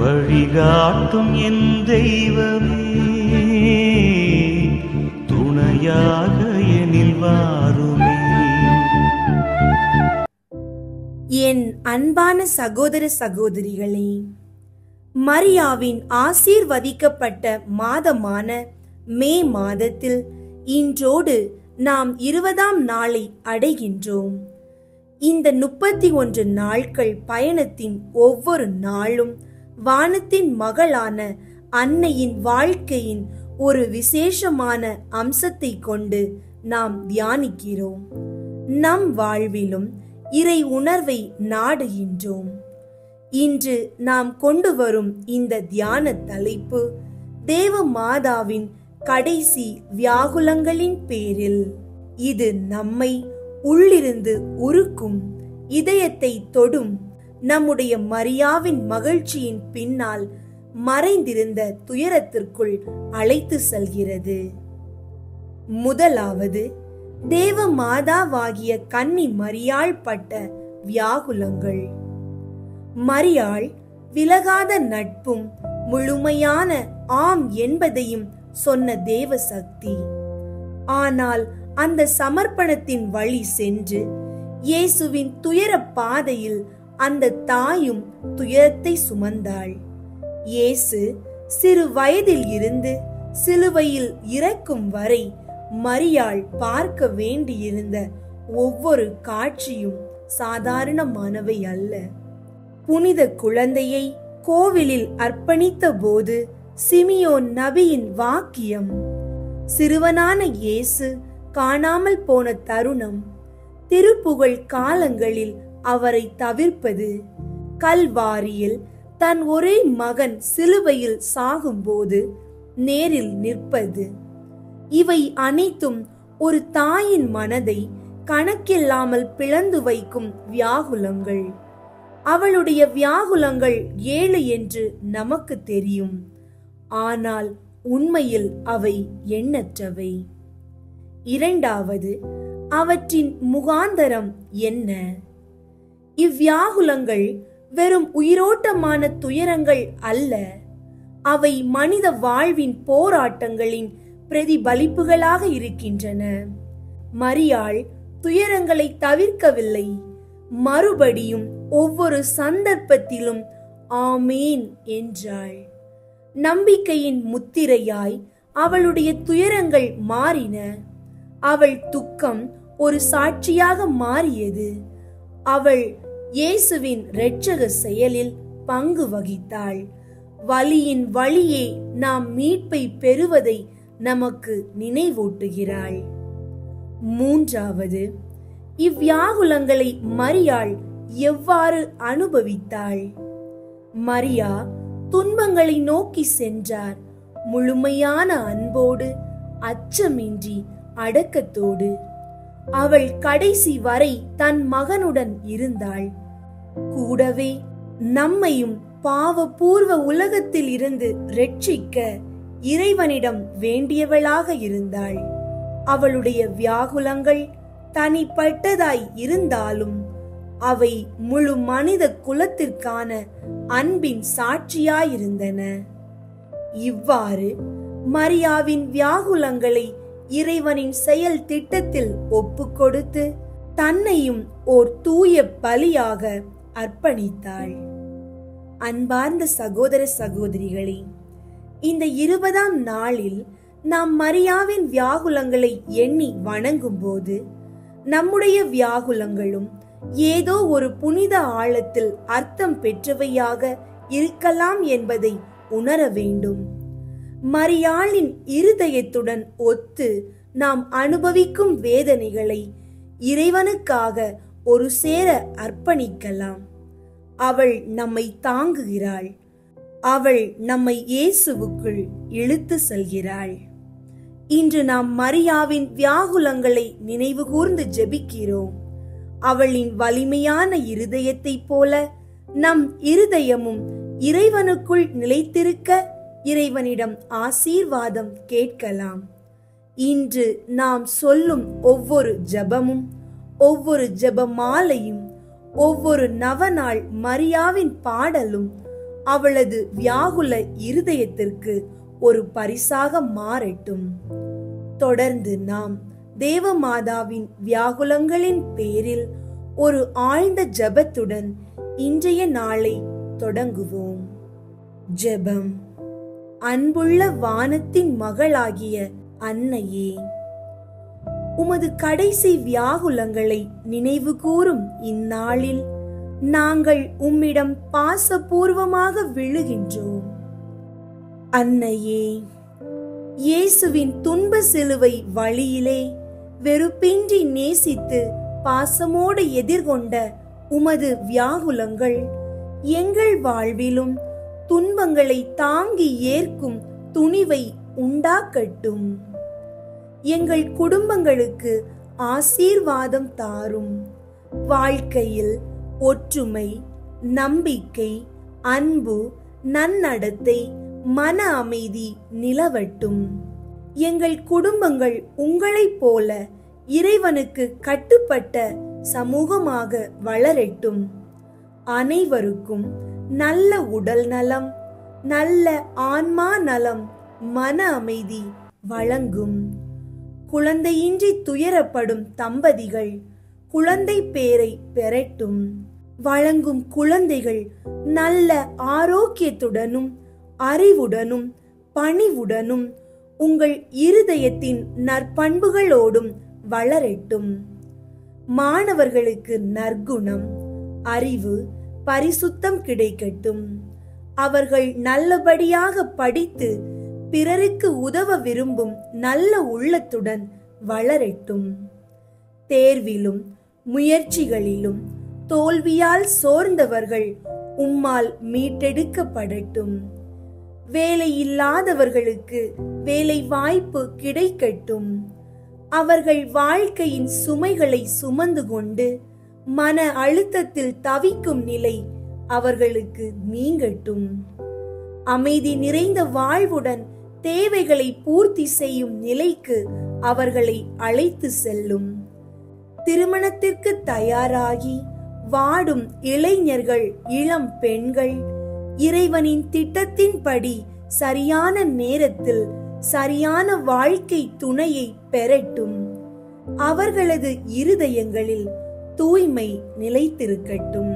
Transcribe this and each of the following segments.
வழிகாட்டும் என் தெய்வமே, துணையாக எனில் வாருமே. என் அன்பான சகோதர சகோதரிகளே, மரியாவின் ஆசீர்வதிக்கப்பட்ட மாதமான மே மாதத்தில் இன்றோடு நாம் 20ஆம் நாளை அடைகின்றோம். இந்த 31 நாட்கள் பயணத்தின் ஒவ்வொரு நாளும் வானத்தின் மகளான அன்னையின் வாழ்க்கையின் ஒரு விசேஷமான அம்சத்தை கொண்டு நாம் தியானிக்கிறோம். நம் வாழ்விலும் இறை உணர்வை நாடுகின்றோம். இன்று நாம் கொண்டு வரும் இந்த தியான தலைப்பு தேவ மாதாவின் கடைசி வியாகுலங்களின் பேரில். இது நம்மை உள்ளிருந்து உருக்கும், இதயத்தை தொடும், நம்முடைய மரியாவின் மகிழ்ச்சியின் பின்னால் மறைந்திருந்த துயரத்திற்குள் அழைத்து செல்கிறது. முதலாவது, தேவ மாதாவாகிய கன்னி மரியாள் பட்ட வியாகுலங்கள். மரியாள் விலகாத நட்பும் முழுமையான ஆம் என்பதையும் சொன்ன தேவ சக்தி. ஆனால் அந்த சமர்ப்பணத்தின் வழி சென்று இயேசுவின் துயர பாதையில் அந்த தாயும் துயரத்தை சுமந்தாள். இயேசு சிறு வயதில் இருந்து சிலுவையில் இறக்கும் வரை மரியாள் பார்க்க வேண்டியிருந்த ஒவ்வொரு காட்சியும் சாதாரணமானவை அல்ல. புனித குழந்தையை கோவிலில் அர்ப்பணித்த போது சிமியோன் நபியின் வாக்கியம், சிறுவனான இயேசு காணாமல் போன தருணம், திருப்புகழ் காலங்களில் அவரை தவிர்ப்பது, கல்வாரியில் தன் ஒரே மகன் சிலுவையில் சாகும்போது நேரில் நிற்பது, இவை அனைத்தும் ஒரு தாயின் மனதை கணக்கில்லாமல் பிளந்து வைக்கும் வியாகுலங்கள். அவளுடைய வியாகுலங்கள் 7 என்று நமக்கு தெரியும். ஆனால் உண்மையில் அவை எண்ணற்றவை. இரண்டாவது, அவற்றின் முகாந்தரம் என்ன? இவ்வியாகுலங்கள் வெறும் உயிரோட்டமான துயரங்கள் அல்ல. அவை மனித வாழ்வின் போராட்டங்களின் பிரதிபலிப்புகளாக இருக்கின்றன. மரியாள் துயரங்களை தவிர்க்கவில்லை. மறுபடியும் ஒவ்வொரு சந்தர்ப்பத்திலும் ஆமேன் என்றாள். நம்பிக்கையின் முத்திரையாய் அவளுடைய துயரங்கள் மாறின. அவள் துக்கம் ஒரு சாட்சியாக மாறியது. அவள் இயேசுவின் இரட்சக செயலில் பங்கு வகித்தாள். வலியின் வழியே நாம் மீட்பை பெறுவதை நமக்கு நினைவூட்டுகிறாள். மூன்றாவது, இவ்வியாகுலங்களை மரியாள் எவ்வாறு அனுபவித்தாள்? மரியா துன்பங்களை நோக்கி சென்றார், முழுமையான அன்போடு, அச்சமின்றி, அடக்கத்தோடு. அவள் கடைசி வரை தன் மகனுடன் இருந்தாள். கூடவே நம்மையும் பாவபூர்வ உலகத்தில் இருந்து ரட்சிக்க இறைவனிடம் வேண்டியவளாக இருந்தாள். அவளுடைய வியாகுலங்கள் தனிப்பட்டதாய் இருந்தாலும் அவை முழு மனித குலத்திற்கான அன்பின் சாட்சியாயிருந்தன. இவ்வாறு மரியாவின் வியாகுலங்களை இறைவனின் செயல் திட்டத்தில் ஒப்புக்கொடுத்து தன்னையும் ஓர் தூய பலியாக அர்ப்பணித்தாள். அன்பார்ந்த சகோதர சகோதரிகளே, இந்த 20ஆம் நாளில் நாம் மரியாவின் வியாகுலங்களை எண்ணி வணங்கும் போது நம்முடைய வியாகுலங்களும் ஏதோ ஒரு புனித ஆழத்தில் அர்த்தம் பெற்றவையாக இருக்கலாம் என்பதை உணர வேண்டும். மரியாளின் இருதயத்துடன் ஒத்து நாம் அனுபவிக்கும் வேதனைகளை இறைவனுக்காக ஒரு சேர அர்ப்பணிக்கலாம். அவள் நம்மை தாங்குகிறாள். அவள் நம்மை இயேசுவுக்குள் இழுத்து செல்கிறாள். இன்று நாம் மரியாவின் வியாகுலங்களை நினைவு கூர்ந்து ஜெபிக்கிறோம். அவளின் வலிமையான இருதயத்தைப் போல நம் இருதயமும் இறைவனுக்குள் நிலைத்திருக்க இறைவனிடம் ஆசீர்வாதம் கேட்கலாம். இன்று நாம் சொல்லும் ஒவ்வொரு ஜெபமும், ஒவ்வொரு ஜெபமாலையும் ஒவ்வொரு நவநாள் மரியாவின் பாடலும் அவளது வியாகுல இருதயத்திற்கு ஒரு பரிசாக மாறட்டும். தொடர்ந்து நாம் தேவமாதாவின் வியாகுலங்களின் பேரில் ஒரு ஆழ்ந்த ஜெபத்துடன் இன்றைய நாளை தொடங்குவோம். ஜெபம். அன்புள்ள வானத்தின் மகளாகிய அன்னையே, உமது கடைசி வியாகுலங்களை நினைவு கூறும் இந்நாளில் நாங்கள் உம்மிடம் பாசபூர்வமாக விழுகின்றோம். அன்னையே, இயேசுவின் துன்ப சிலுவை வழியிலே வெறுப்பின்றி நேசித்து பாசமோடு எதிர்கொண்ட உமது வியாகுலங்கள் எங்கள் வாழ்விலும் துன்பங்களை தாங்கி ஏற்கும் துணிவை உண்டாக்கட்டும். எங்கள் குடும்பங்களுக்கு ஆசீர்வாதம் தாரும். வாழ்க்கையில் ஒற்றுமை, நம்பிக்கை, அன்பு, நன்னடத்தை, மன அமைதி நிலவட்டும். எங்கள் குடும்பங்கள் உங்களைப் போல இறைவனுக்கு கட்டுப்பட்ட சமூகமாக வளரட்டும். அனைவருக்கும் நல்ல உடல் நலம், நல்ல ஆன்மா நலம், மன அமைதி வழங்கும். குழந்தையின்றி துயரப்படும் தம்பதிகள் குழந்தை பேரை பெறட்டும். வழங்கும் குழந்தைகள் நல்ல ஆரோக்கியத்துடனும் அறிவுடனும் பணிவுடனும் உங்கள் இருதயத்தின் நற்பண்புகளோடும் வளரட்டும். மாணவர்களுக்கு நற்குணம், அறிவு, பரிசுத்தம் கிடைக்கட்டும். அவர்கள் நல்லபடியாக படித்து பிறருக்கு உதவ விரும்பும் நல்ல உள்ளத்துடன் வளரட்டும். தேர்விலும் முயற்சிகளிலும் தோல்வியால் சோர்ந்தவர்கள் உம்மால் மீட்டெடுக்கப்படட்டும். வேலை இல்லாதவர்களுக்கு வேலை வாய்ப்பு கிடைக்கட்டும். அவர்கள் வாழ்க்கையின் சுமைகளை சுமந்து கொண்டு மன அழுத்தத்தில் தவிக்கும் நிலை அவர்களுக்கு நீங்கட்டும். அமைதி நிறைந்த வாழ்வுடன் தேவைகளை பூர்த்தி செய்யும் நிலைக்கு அவர்களை அழைத்து செல்லும். திருமணத்திற்கு தயாராகி வாடும் இளைஞர்கள், இளம் பெண்கள் இறைவனின் திட்டத்தின்படி சரியான நேரத்தில் சரியான வாழ்க்கை துணையை பெறட்டும். அவர்களது இருதயங்களில் தூய்மை நிலைத்திருக்கட்டும்.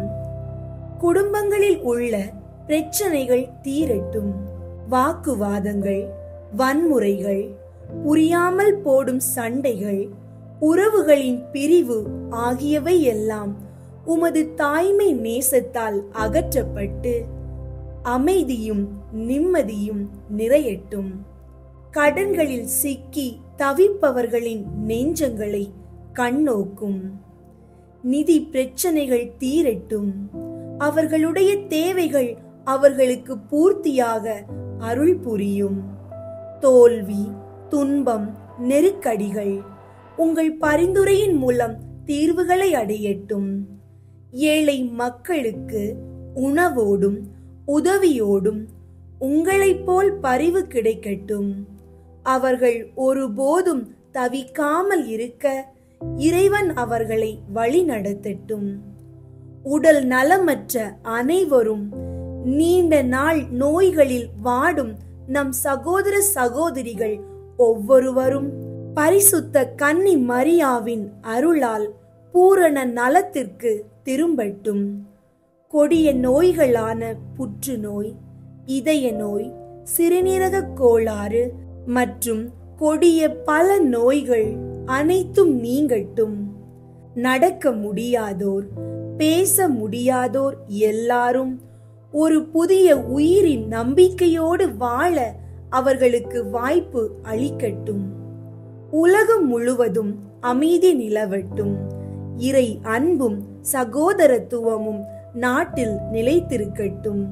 குடும்பங்களில் உள்ள பிரச்சனைகள் தீரட்டும். வாக்குவாதங்கள், வன்முறைகள், புரியாமல் போடும் சண்டைகள், உறவுகளின் பிரிவு ஆகியவை எல்லாம் உமது தாய்மை நேசத்தால் அகற்றப்பட்டு அமைதியும் நிம்மதியும் நிறையட்டும். கடன்களில் சிக்கி தவிப்பவர்களின் நெஞ்சங்களை கண்ணோக்கும். நிதி பிரச்சனைகள் தீரட்டும். அவர்களுடைய தேவைகள் அவர்களுக்கு பூர்த்தியாக அருள் புரியும். தோல்வி, துன்பம், நெருக்கடிகள் உங்கள் பரிந்துரையின் மூலம் தீர்வுகளை அடையட்டும். ஏழை மக்களுக்கு உணவோடும் உதவியோடும் உங்களைப் போல் பரிவு கிடைக்கட்டும். அவர்கள் ஒருபோதும் தவிக்காமல் இருக்க இறைவன் அவர்களை வழி நடத்தட்டும். உடல் நலமற்ற அனைவரும், நீண்ட நாள் நோய்களில் வாடும் நம் சகோதர சகோதரிகள் ஒவ்வொருவரும் பரிசுத்த கன்னி மரியாவின் அருளால் பூரண நலத்திற்கு திரும்பட்டும். கொடிய நோய்களான புற்றுநோய், இதய நோய், சிறுநீரக கோளாறு மற்றும் கொடிய பல நோய்கள் அனைத்தும் நீங்கட்டும். நடக்க முடியாதோர், பேச முடியாதோர் எல்லாரும் ஒரு புதிய உயிரின் நம்பிக்கையோடு வாழ அவர்களுக்கு வாய்ப்பு அளிக்கட்டும். உலகம் முழுவதும் அமைதி நிலவட்டும். இறை அன்பும் சகோதரத்துவமும் நாட்டில் நிலைத்திருக்கட்டும்.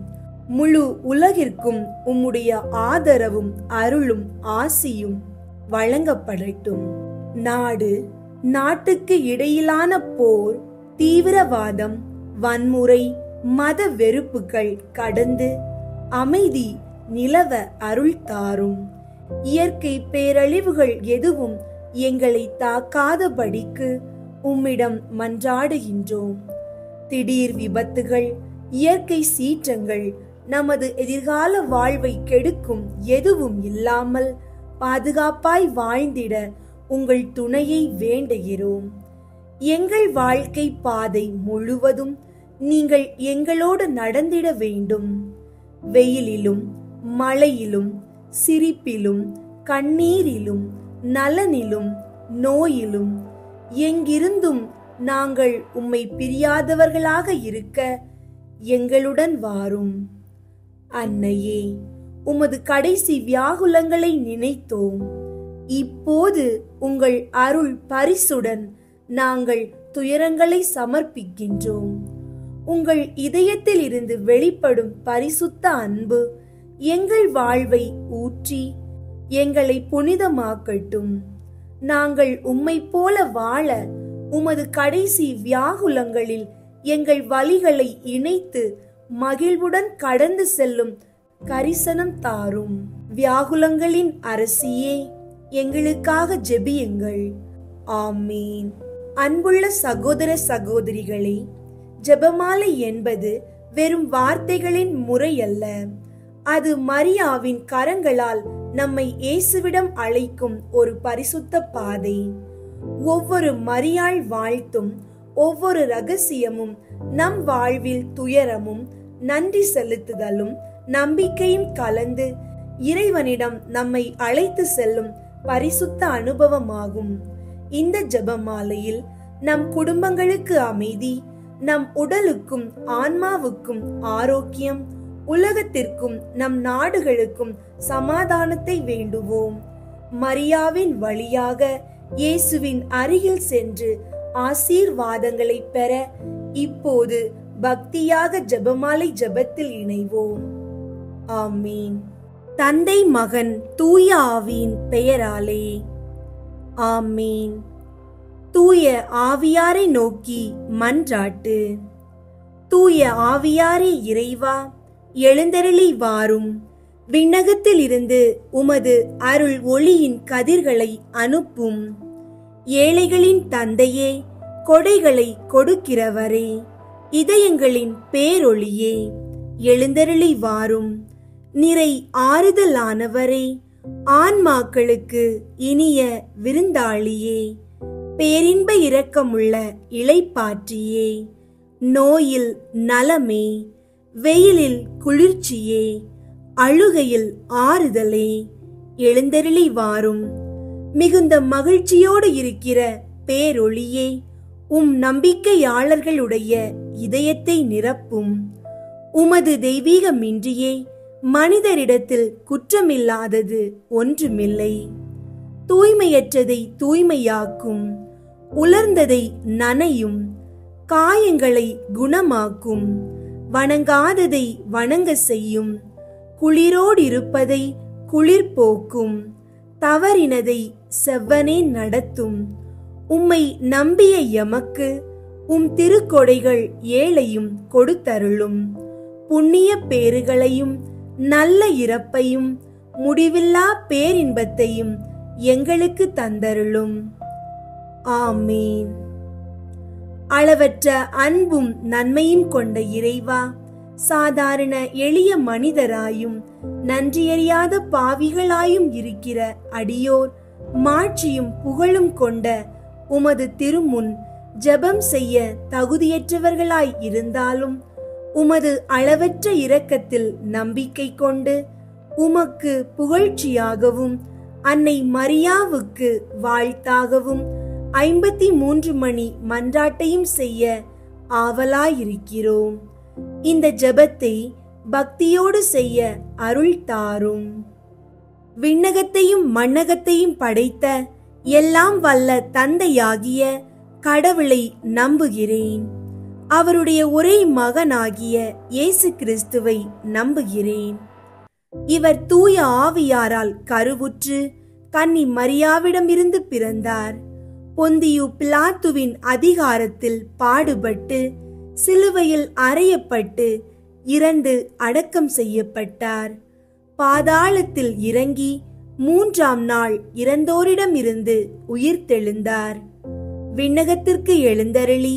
முழு உலகிற்கும் உம்முடைய ஆதரவும் அருளும் ஆசியும் வழங்கப்படட்டும். நாடு, நாட்டுக்கு இடையிலான போர், தீவிரவாதம், வன்முறை, மத வெறுப்புகள் கடந்து அமைதி நிலவ அருள் தாரும். இயற்கை பேரழிவுகள் எதுவும் எங்களை தாக்காதபடிக்கு உம்மிடம் மன்றாடுகின்றோம். திடீர் விபத்துகள், இயற்கை சீற்றங்கள், நமது எதிர்கால வாழ்வை கெடுக்கும் எதுவும் இல்லாமல் பாதுகாப்பாய் வாழ்ந்திட உங்கள் துணையை வேண்டுகிறோம். எங்கள் வாழ்க்கை பாதை முழுவதும் நீங்கள் எங்களோடு நடந்திட வேண்டும். வெயிலிலும் மழையிலும், சிரிப்பிலும் கண்ணீரிலும், நலனிலும் நோயிலும், எங்கிருந்தும் நாங்கள் உம்மை பிரியாதவர்களாக இருக்க எங்களுடன் வாரும். அன்னையே, உமது கடைசி வியாகுலங்களை நினைத்தோம். இப்போது உங்கள் அருள் பரிசுடன் நாங்கள் துயரங்களை சமர்ப்பிக்கின்றோம். உங்கள் இதயத்தில் இருந்து வெளிப்படும் பரிசுத்த அன்பு எங்கள் வாழ்வை ஊற்றி எங்களை புனிதமாக்கட்டும். நாங்கள் உம்மை போல வாழ உமது கடைசி வியாகுலங்களில் எங்கள் வலிகளை இணைத்து மகிழ்வுடன் கடந்து செல்லும் கரிசனம் தாரும். வியாகுலங்களின் அரசியே, எங்களுக்காக ஜெபியுங்கள். ஆமீன். அன்புள்ள சகோதர சகோதரிகளே, ஜெபமாலை என்பது வெறும் வார்த்தைகளின் முறை அல்ல. அது மரியாவின் கரங்களால் நம்மை இயேசுவிடம் அழைக்கும் ஒரு பரிசுத்த பாதை. ஒவ்வொரு மரியாள் வாழ்த்தும், ஒவ்வொரு ரகசியமும் நம் வாழ்வில் துயரமும் நன்றி செலுத்துதலும் நம்பிக்கையும் கலந்து இறைவனிடம் நம்மை அழைத்து செல்லும் பரிசுத்த அனுபவமாகும். இந்த ஜெபமாலையில் நம் குடும்பங்களுக்கு அமைதி, நம் உடலுக்கும் ஆன்மாவுக்கும் ஆரோக்கியம், உலகத்திற்கும் நம் நாடுகளுக்கும் சமாதானத்தை வேண்டுவோம். மரியாவின் வழியாக இயேசுவின் அருகில் சென்று ஆசீர்வாதங்களை பெற இப்போது பக்தியாக ஜெபமாலை ஜெபத்தில் இணைவோம். ஆமீன். தந்தை, மகன், தூய ஆவியின் பெயராலே ஆமீன். தூய ஆவியாரை நோக்கி மன்றாட்டு. தூய ஆவியாரே இறைவா, எழுந்தருளி வாரும். விண்ணகத்தில் இருந்து உமது அருள் ஒளியின் கதிர்களை அனுப்பும். ஏழைகளின் தந்தையே, கொடைகளை கொடுக்கிறவரே, இதயங்களின் பேரொளியே, எழுந்தருளி வாரும். நிறை ஆறுதலானவரே, ஆன்மாக்களுக்கு இனிய விருந்தாளியே, பேரின்ப இரக்கமுள்ள இளைப்பாற்றியே, நோயில் நலமே, வெயிலில் குளிர்ச்சியே, அழுகையில் ஆறுதலே, எழுந்தருளி வாரும். மிகுந்த மகிழ்ச்சியோடு இருக்கிற பேரொளியே, நம்பிக்கையாளர்களுடைய இதயத்தை நிரப்பும். உமது தெய்வீகமின்றியே மனிதரிடத்தில் குற்றமில்லாதது ஒன்றுமில்லை. தூய்மையற்றதை தூய்மையாக்கும், உலர்ந்ததை நனையும், காயங்களை குணமாக்கும், வணங்காததை வணங்க செய்யும், குளிரோடிருப்பதை குளிர் போக்கும், தவறினதை செவ்வனே நடத்தும். உம்மை நம்பிய எமக்கு திருக்கொடைகள் ஏழையும் கொடுத்தருளும். புண்ணிய பேறுகளையும் நல்ல இறப்பையும் முடிவில்லா பேரின்பத்தையும் எங்களுக்கு தந்தருளும். ஆமீன். அளவற்ற அன்பும் நன்மையும் கொண்ட இறைவா, சாதாரண எளிய மனிதராயும் நன்றியறியாத பாவிகளாயும் இருக்கிற அடியோர் மாட்சியும் புகழும் கொண்ட உமது திருமுன் ஜெபம் செய்ய தகுதியற்றவர்களாய் இருந்தாலும் உமது அளவற்ற இரக்கத்தில் நம்பிக்கை கொண்டு உமக்கு புகழ்ச்சியாகவும் அன்னை மரியாவுக்கு வாழ்த்தாகவும் 53 மணி மன்றாட்டையும் செய்ய ஆவலாயிருக்கிறோம். இந்த ஜெபத்தை பக்தியோடு செய்ய அருள் தாரும். விண்ணகத்தையும் மண்ணகத்தையும் படைத்த எல்லாம் வல்ல தந்தையாகிய கடவுளை நம்புகிறேன். அவருடைய ஒரே மகனாகிய இயேசு கிறிஸ்துவை நம்புகிறேன். இவர் தூய ஆவியாரால் கருவுற்று கன்னி மரியாவிடமிருந்து பிறந்தார். பொந்தியு பிலாத்துவின் அதிகாரத்தில் பாடுபட்டு சிலுவையில் அறையப்பட்டு இறந்து அடக்கம் செய்யப்பட்டார். பாதாளத்தில் இறங்கி 3ஆம் நாள் இறந்தோரிடமிருந்து உயிர்த்தெழுந்தார். விண்ணகத்திற்கு எழுந்தருளி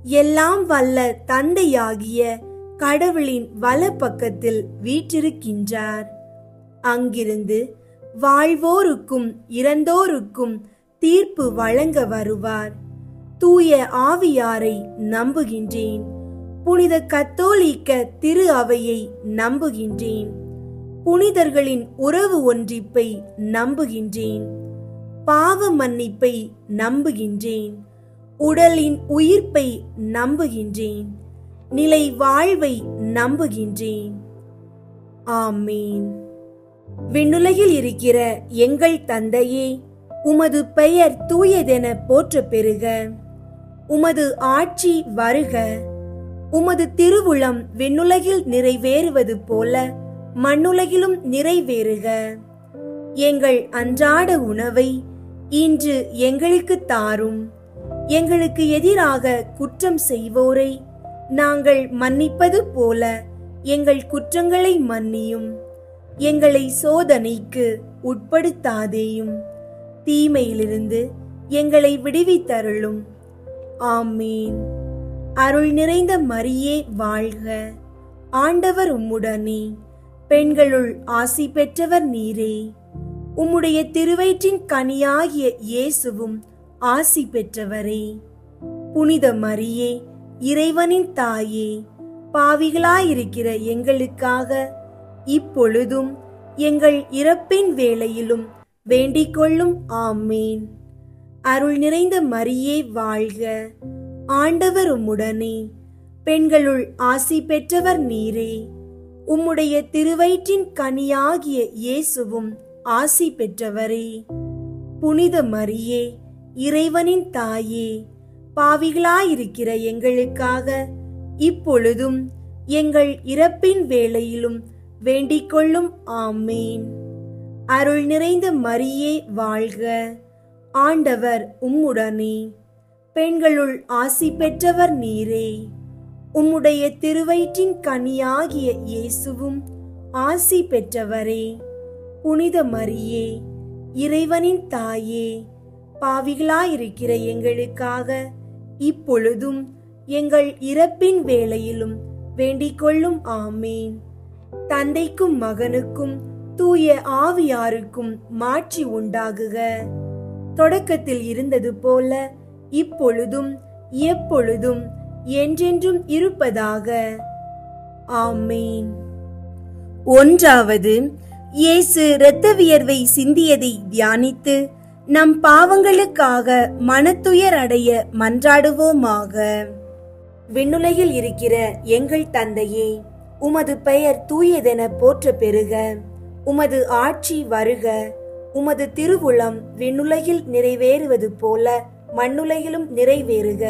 எல்லாம் வல்ல தந்தையாகிய கடவுளின் வலப்பக்கத்தில் வீற்றிருக்கின்றார். அங்கிருந்து வாழ்வோருக்கும் இறந்தோருக்கும் தீர்ப்பு வழங்க வருவார். தூய ஆவியாரை நம்புகின்றேன். புனித கத்தோலிக்க திரு அவையை நம்புகின்றேன். புனிதர்களின் உறவு ஒன்றிப்பை நம்புகின்றேன். பாவ மன்னிப்பை நம்புகின்றேன். உடலின் உயிர்ப்பை நம்புகின்றேன். நிலை வாழ்வை நம்புகின்றேன். ஆமீன். விண்ணுலகில் இருக்கிற எங்கள் தந்தையே, உமது பெயர் தூயதென போற்ற பெறுக. உமது ஆட்சி வருக. உமது திருவுளம் விண்ணுலகில் நிறைவேறுவது போல மண்ணுலகிலும் நிறைவேறுக. எங்கள் அன்றாட உணவை இன்று எங்களுக்கு தாரும். எங்களுக்கு எதிராக குற்றம் செய்வோரை நாங்கள் மன்னிப்பது போல எங்கள் குற்றங்களை மன்னியும். எங்களை சோதனைக்கு உட்படுத்தாதேயும், தீமையிலிருந்து எங்களை விடுவித்தருளும். ஆமீன். அருள் நிறைந்த மரியே வாழ்க. ஆண்டவர் உம்முடனே. பெண்களுள் ஆசி பெற்றவர் நீரே. உம்முடைய திருவயிற்றின் கனியாகிய இயேசுவும் ஆசி பெற்றவரே. புனித மரியே, இறைவனின் தாயே, பாவிகளாயிருக்கிற எங்களுக்காக இப்பொழுதும் எங்கள் இறப்பின் வேளையிலும் வேண்டிக் கொள்ளும். ஆமீன். அருள் நிறைந்த மரியே வாழ்க. ஆண்டவர் உம்முடனே. பெண்களுள் ஆசி பெற்றவர் நீரே. உம்முடைய திருவயிற்றின் கனியாகிய இயேசுவும் ஆசி பெற்றவரே. புனித மரியே, இறைவனின் தாயே, பாவிகளாயிருக்கிற எங்களுக்காக இப்பொழுதும் எங்கள் இறப்பின் வேளையிலும் வேண்டிக் கொள்ளும். ஆமீன். அருள் நிறைந்த மரியே வாழ்க. ஆண்டவர் உம்முடனே. பெண்களுள் ஆசி பெற்றவர் நீரே. உம்முடைய திருவயிற்றின் கனியாகிய இயேசுவும் ஆசி பெற்றவரே. புனித மரியே, இறைவனின் தாயே, பாவிகளாயிருக்கிற எங்களுக்காக இப்பொழுதும் எங்கள் இறப்பின் வேளையிலும் வேண்டிக் கொள்ளும். ஆமீன். தந்தைக்கும் மகனுக்கும் தூய ஆவியாருக்கும் மாட்சி உண்டாகுக. தொடக்கத்தில் இருந்தது போல இப்பொழுதும் எப்பொழுதும் என்றென்றும் இருப்பதாக. ஆமீன். ஒன்றாவது, இயேசு இரத்த வியர்வை சிந்தியதை தியானித்து நம் பாவங்களுக்காக மனத்துயர் அடைய மன்றாடுவோமாக. விண்ணுலகில் இருக்கிற எங்கள் தந்தையே, உமது பெயர் தூயதென போற்ற பெறுக. உமது ஆட்சி வருக. உமது திருவுளம் விண்ணுலகில் நிறைவேறுவது போல மண்ணுலகிலும் நிறைவேறுக.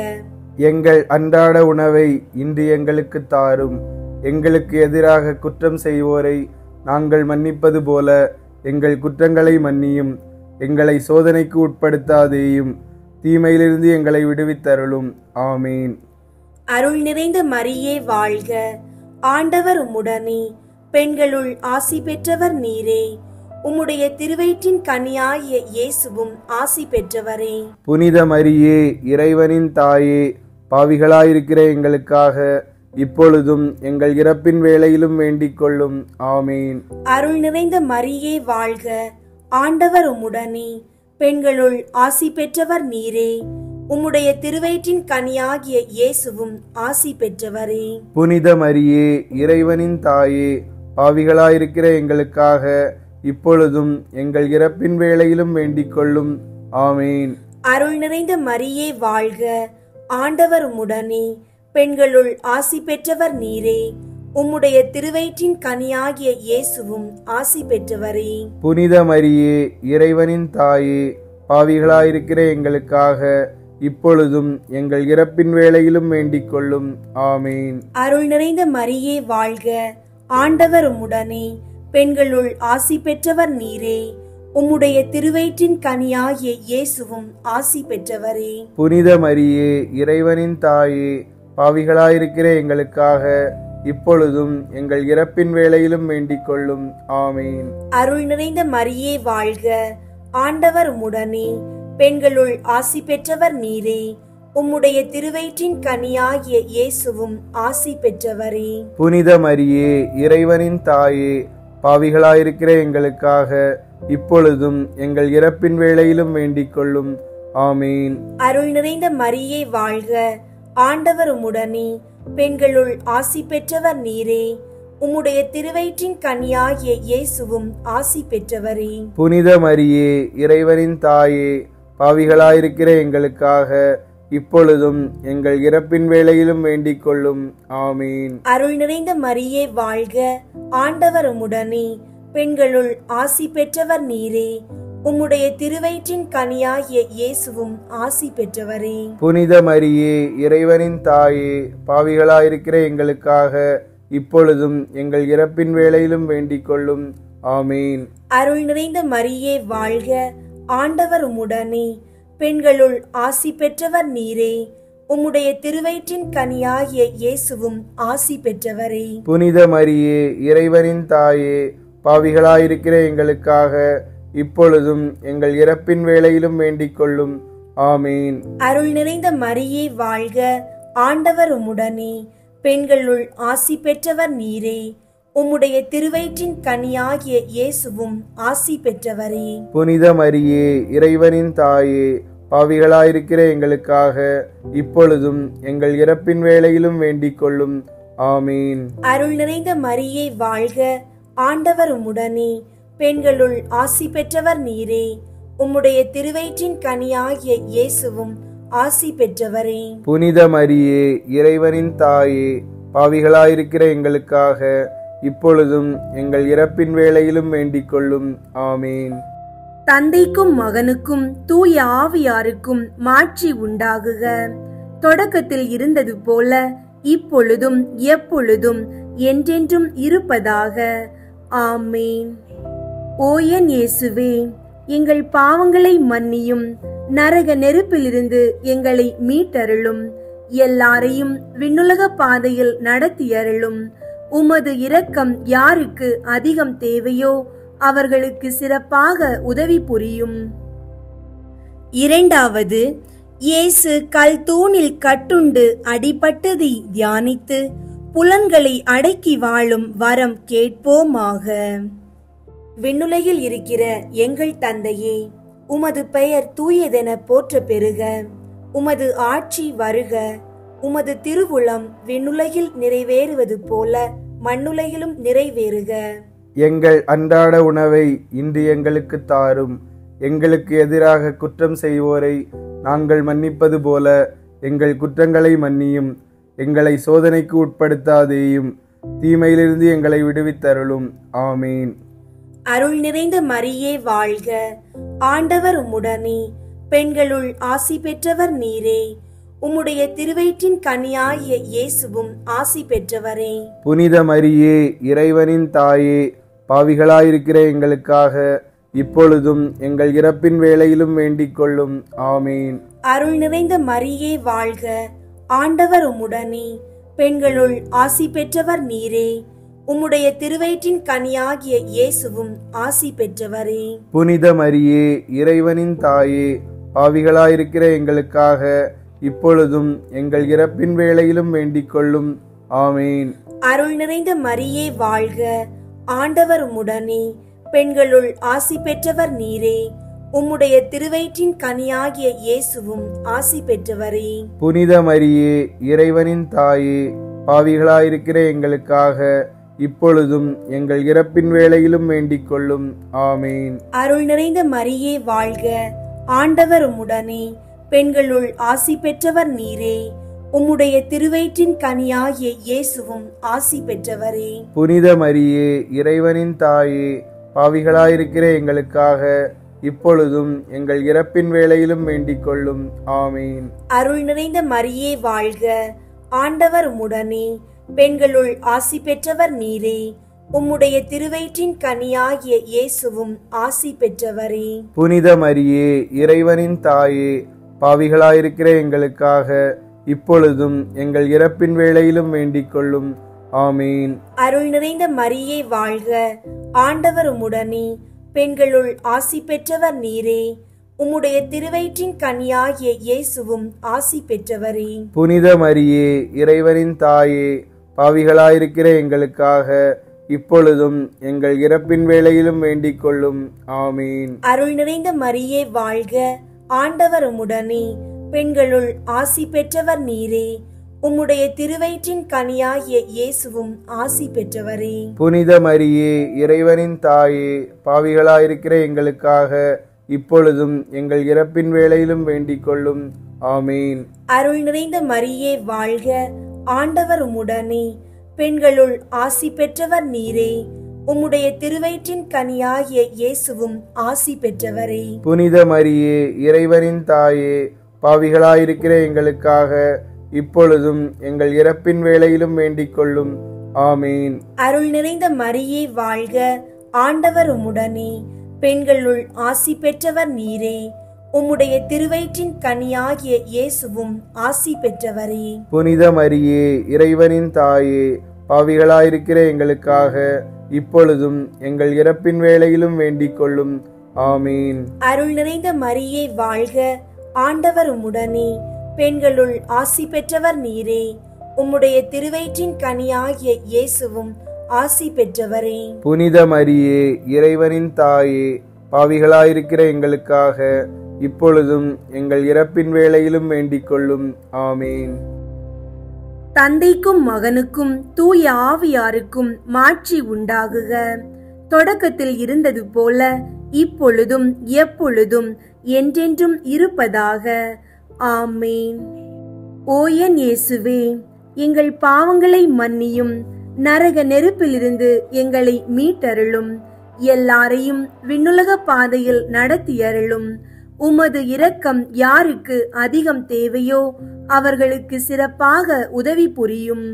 எங்கள் அன்றாட உணவை இன்று எங்களுக்கு தாரும். எங்களுக்கு எதிராக குற்றம் செய்வோரை நாங்கள் மன்னிப்பது போல எங்கள் குற்றங்களை மன்னியும். எங்களை சோதனைக்கு உட்படுத்தாதேயும், தீமையிலிருந்து எங்களை விடுவித்தருளும். ஆமீன். அருள் நிறைந்த மரியே வாழ்க. ஆண்டவர் உம்முடனே. பெண்களுள் ஆசி பெற்றவர் நீரே. உம்முடைய திருவயிற்றின் கனியாகிய இயேசுவும் ஆசி பெற்றவரே. புனித மரியே, இறைவனின் தாயே, பாவிகளாயிருக்கிற எங்களுக்காக இப்பொழுதும் எங்கள் இறப்பின் வேளையிலும் வேண்டிக் கொள்ளும். ஆமீன். அருள் நிறைந்த மரியே வாழ்க. ஆண்டவர் உம்முடனே. பெண்களுள் ஆசி பெற்றவர் நீரே. உம்முடைய திருவயிற்றின் கனியாகிய இயேசுவும் ஆசி பெற்றவரே. புனித மரியே, இறைவனின் தாயே, பாவிகளாயிருக்கிற எங்களுக்காக இப்பொழுதும் எங்கள் இறப்பின் வேளையிலும் வேண்டிக் கொள்ளும். ஆமீன். அருள் நிறைந்த மரியே வாழ்க. ஆண்டவர் உம்முடனே. பெண்களுள் ஆசி பெற்றவர் நீரே. உம்முடைய திருவயிற்றின் கனியாகிய இயேசுவும் ஆசி பெற்றவரே. புனித மரியே, இறைவனின் தாயே, பாவிகளாயிருக்கிற எங்களுக்காக இப்பொழுதும் எங்கள் இறப்பின் வேளையிலும் வேண்டிக் கொள்ளும். ஆமீன். அருள் நிறைந்த மரியே வாழ்க. ஆண்டவர் உம்முடனே. பெண்களுள் ஆசி பெற்றவர் நீரே. உம்முடைய திருவயிற்றின் கனியாகிய இயேசுவும் ஆசி பெற்றவரே. புனித மரியே, இறைவனின் தாயே, பாவிகளாயிருக்கிற எங்களுக்காக இப்பொழுதும் எங்கள் இறப்பின் வேளையிலும் வேண்டிக் கொள்ளும். ஆமீன். அருள் நிறைந்த மரியே வாழ்க. ஆண்டவர் உம்முடனே. பெண்களுள் ஆசி பெற்றவர் நீரே. உம்முடைய திருவயிற்றின் கனியாகிய இயேசுவும் ஆசி பெற்றவரே. புனித மரியே, இறைவனின் தாயே, பாவிகளாயிருக்கிற எங்களுக்காக இப்பொழுதும் எங்கள் இறப்பின் வேளையிலும் வேண்டிக் கொள்ளும். ஆமீன். அருள் நிறைந்த மரியே வாழ்க. ஆண்டவர் உம்முடனே. பெண்களுள் ஆசி பெற்றவர் நீரே. உம்முடைய திருவயிற்றின் கனியாகிய இயேசுவும் ஆசி பெற்றவரே. புனித மரியே, இறைவனின் தாயே, பாவிகளாயிருக்கிற எங்களுக்காக இப்பொழுதும் எங்கள் இறப்பின் வேளையிலும் வேண்டிக் கொள்ளும். ஆமீன். அருள் நிறைந்த மரியே வாழ்க. ஆண்டவர் உம்முடனே. பெண்களுள் ஆசி பெற்றவர் நீரே. உம்முடைய திருவயிற்றின் கனியாகிய இயேசுவும் ஆசி பெற்றவரே. புனித மரியே, இறைவனின் தாயே, பாவிகளாயிருக்கிற எங்களுக்காக இப்பொழுதும் எங்கள் இறப்பின் வேளையிலும் வேண்டிக் கொள்ளும். ஆமீன். அருள் நிறைந்த மரியே வாழ்க. ஆண்டவர் உம்முடனே. பெண்களுள் ஆசி பெற்றவர் நீரே. உம்முடைய திருவயிற்றின் கனியாகிய இயேசுவும் ஆசி பெற்றவரே. புனித மரியே, இறைவனின் தாயே, பாவிகளாயிருக்கிற எங்களுக்காக இப்பொழுதும் எங்கள் இறப்பின் வேளையிலும் வேண்டிக் கொள்ளும். ஆமீன். அருள் நிறைந்த மரியே வாழ்க. ஆண்டவர் உம்முடனே. பெண்களுள் ஆசி பெற்றவர் நீரே. உம்முடைய திருவயிற்றின் கனியாகிய இயேசுவும் ஆசி பெற்றவரே. புனித மரியே, இறைவனின் தாயே, பாவிகளாயிருக்கிற எங்களுக்காக இப்பொழுதும் எங்கள் இறப்பின் வேளையிலும் வேண்டிக் கொள்ளும். ஆமீன். அருள் நிறைந்த மரியே வாழ்க. ஆண்டவர் உம்முடனே. பெண்களுள் ஆசி பெற்றவர் நீரே. உம்முடைய திருவயிற்றின் கனியாகிய இயேசுவும் ஆசி பெற்றவரே. புனித மரியே, இறைவனின் தாயே, பாவிகளாயிருக்கிற எங்களுக்காக இப்பொழுதும் எங்கள் இறப்பின் வேளையிலும் வேண்டிக் கொள்ளும். ஆமீன். தந்தைக்கும் மகனுக்கும் தூய ஆவியாருக்கும் மாட்சி உண்டாகுக. தொடக்கத்தில் இருந்தது போல இப்பொழுதும் எப்பொழுதும் என்றென்றும் இருப்பதாக. ஆமேன். ஓ என் இயேசுவே, எங்கள் பாவங்களை மன்னியும். நரக நெருப்பிலிருந்து எங்களை மீட்டருளும். எல்லாரையும் விண்ணுலக பாதையில் நடத்தியருளும். உமது இரக்கம் யாருக்கு அதிகம் தேவையோ அவர்களுக்கு சிறப்பாக உதவி புரியும். இரண்டாவது, இயேசு கல் தூணில் கட்டுண்டு அடிபட்டதை தியானித்து புலன்களை அடக்கி வாழும் வரம் கேட்போமாக. விண்ணுலகில் இருக்கிற எங்கள் தந்தையே, உமது பெயர் தூயதென போற்ற பெறுக. உமது ஆட்சி வருக. உமது திருவுளம் விண்ணுலகில் நிறைவேறுவது போல மண்ணுலகிலும் நிறைவேறுக. எங்கள் அன்றாட உணவை இன்று எங்களுக்கு தாரும். எங்களுக்கு எதிராக குற்றம் செய்வோரை நாங்கள் மன்னிப்பது போல எங்கள் குற்றங்களை மன்னியும். எங்களை சோதனைக்கு உட்படுத்தாதேயும், தீமையிலிருந்து எங்களை விடுவித்தருளும். ஆமீன். அருள் நிறைந்த மரியே வாழ்க. ஆண்டவர் உம்முடனே. பெண்களுள் ஆசி பெற்றவர் நீரே. உம்முடைய திருவயிற்றின் கனியாகிய இயேசுவும் ஆசி பெற்றவரே. புனித மரியே, இறைவனின் தாயே, பாவிகளாயிருக்கிற எங்களுக்காக இப்பொழுதும் எங்கள் இறப்பின் வேளையிலும் வேண்டிக் கொள்ளும். ஆமீன். அருள் நிறைந்த மரியே வாழ்க. ஆண்டவர் உம்முடனே. பெண்களுள் ஆசி பெற்றவர் நீரே. உம்முடைய திருவயிற்றின் கனியாகிய இயேசுவும் ஆசி பெற்றவரே. புனித மரியே, இறைவனின் தாயே, பாவிகளாயிருக்கிற எங்களுக்காக இப்பொழுதும் எங்கள் இறப்பின் வேளையிலும் வேண்டிக் கொள்ளும். ஆமீன். அருள் நிறைந்த மரியே வாழ்க. ஆண்டவர் உம்முடனே. பெண்களுள் ஆசி பெற்றவர் நீரே. உம்முடைய திருவயிற்றின் கனியாகிய இயேசுவும் ஆசி பெற்றவரே. புனித மரியே, இறைவனின் தாயே, பாவிகளாயிருக்கிற எங்களுக்காக இப்பொழுதும் எங்கள் இறப்பின் வேளையிலும் வேண்டிக் கொள்ளும். ஆமீன். அருள் நிறைந்த மரியே வாழ்க. ஆண்டவர் உம்முடனே. பெண்களுள் ஆசி பெற்றவர் நீரே. உம்முடைய திருவயிற்றின் கனியாகிய இயேசுவும் ஆசி பெற்றவரே. புனித மரியே, இறைவனின் தாயே, பாவிகளாயிருக்கிற எங்களுக்காக இப்பொழுதும் எங்கள் இறப்பின் வேளையிலும் வேண்டிக் கொள்ளும். ஆமீன். அருள் நிறைந்த மரியே வாழ்க. ஆண்டவர் உம்முடனே. பெண்களுள் ஆசி பெற்றவர் நீரே. உம்முடைய திருவயிற்றின் கனியாகிய இயேசுவும் ஆசி பெற்றவரே. புனித மரியே, இறைவனின் தாயே, பாவிகளாயிருக்கிற எங்களுக்காக இப்பொழுதும் எங்கள் இறப்பின் வேளையிலும் வேண்டிக் கொள்ளும். ஆமீன். அருள் நிறைந்த மரியே வாழ்க. ஆண்டவர் உம்முடனே. பெண்களுள் ஆசி பெற்றவர் நீரே. உம்முடைய திருவயிற்றின் கனியாகிய இயேசுவும் ஆசி பெற்றவரே. புனித மரியே, இறைவனின் தாயே, பாவிகளாயிருக்கிற எங்களுக்காக இப்பொழுதும் எங்கள் இறப்பின் வேளையிலும் வேண்டிக் கொள்ளும். ஆமீன். அருள் நிறைந்த மரியே வாழ்க, ஆண்டவர் உம்முடனே, பெண்களுள் ஆசி பெற்றவர் நீரே. உம்முடைய திருவயிற்றின் கனியாகிய இயேசுவும் ஆசி பெற்றவரே. புனித மரியே, இறைவனின் தாயே, பாவிகளாயிருக்கிற எங்களுக்காக இப்பொழுதும் எங்கள் இறப்பின் வேளையிலும் வேண்டிக் கொள்ளும். ஆமீன். அருள் நிறைந்த மரியே வாழ்க, ஆண்டவர் உம்முடனே, பெண்களுள் ஆசி பெற்றவர் நீரே. உம்முடைய திருவயிற்றின் கனியாகிய இயேசுவும் ஆசி பெற்றவரே. புனித மரியே, இறைவனின் தாயே, பாவிகளாயிருக்கிற எங்களுக்காக இப்பொழுதும் எங்கள் இறப்பின் வேளையிலும் வேண்டிக் கொள்ளும். ஆமீன். அருள் நிறைந்த மரியே வாழ்க, ஆண்டவர் உம்முடனே, பெண்களுள் ஆசி பெற்றவர் நீரே. உம்முடைய திருவயிற்றின் கனியாகிய இயேசுவும் ஆசி பெற்றவரே. புனித மரியே, இறைவனின் தாயே, பாவிகளாயிருக்கிற எங்களுக்காக இப்பொழுதும் எங்கள் இறப்பின் வேளையிலும் வேண்டிக் கொள்ளும். ஆமீன். அருள் நிறைந்த மரியே வாழ்க, ஆண்டவர் உம்முடனே, பெண்களுள் ஆசி பெற்றவர் நீரே. உம்முடைய திருவயிற்றின் கனியாகிய இயேசுவும் ஆசி பெற்றவரே. புனித மரியே, இறைவனின் தாயே, பாவிகளாயிருக்கிற எங்களுக்காக இப்பொழுதும் எங்கள் இறப்பின் வேளையிலும் வேண்டிக் கொள்ளும். ஆமீன். தந்தைக்கும் மகனுக்கும் தூய ஆவியாருக்கும் மாட்சி உண்டாகுக. தொடக்கத்தில் இருந்தது போல இப்பொழுதும் எப்பொழுதும் என்றென்றும் இருப்பதாக. ஆமேன். ஓ என் இயேசுவே, எங்கள் பாவங்களை மன்னியும், நரக நெருப்பிலிருந்து எங்களை மீட்டருளும், எல்லாரையும் விண்ணுலக பாதையில் நடத்தியருளும். உமது இரக்கம் யாருக்கு அதிகம் தேவையோ அவர்களுக்கு சிறப்பாக உதவி புரியும்.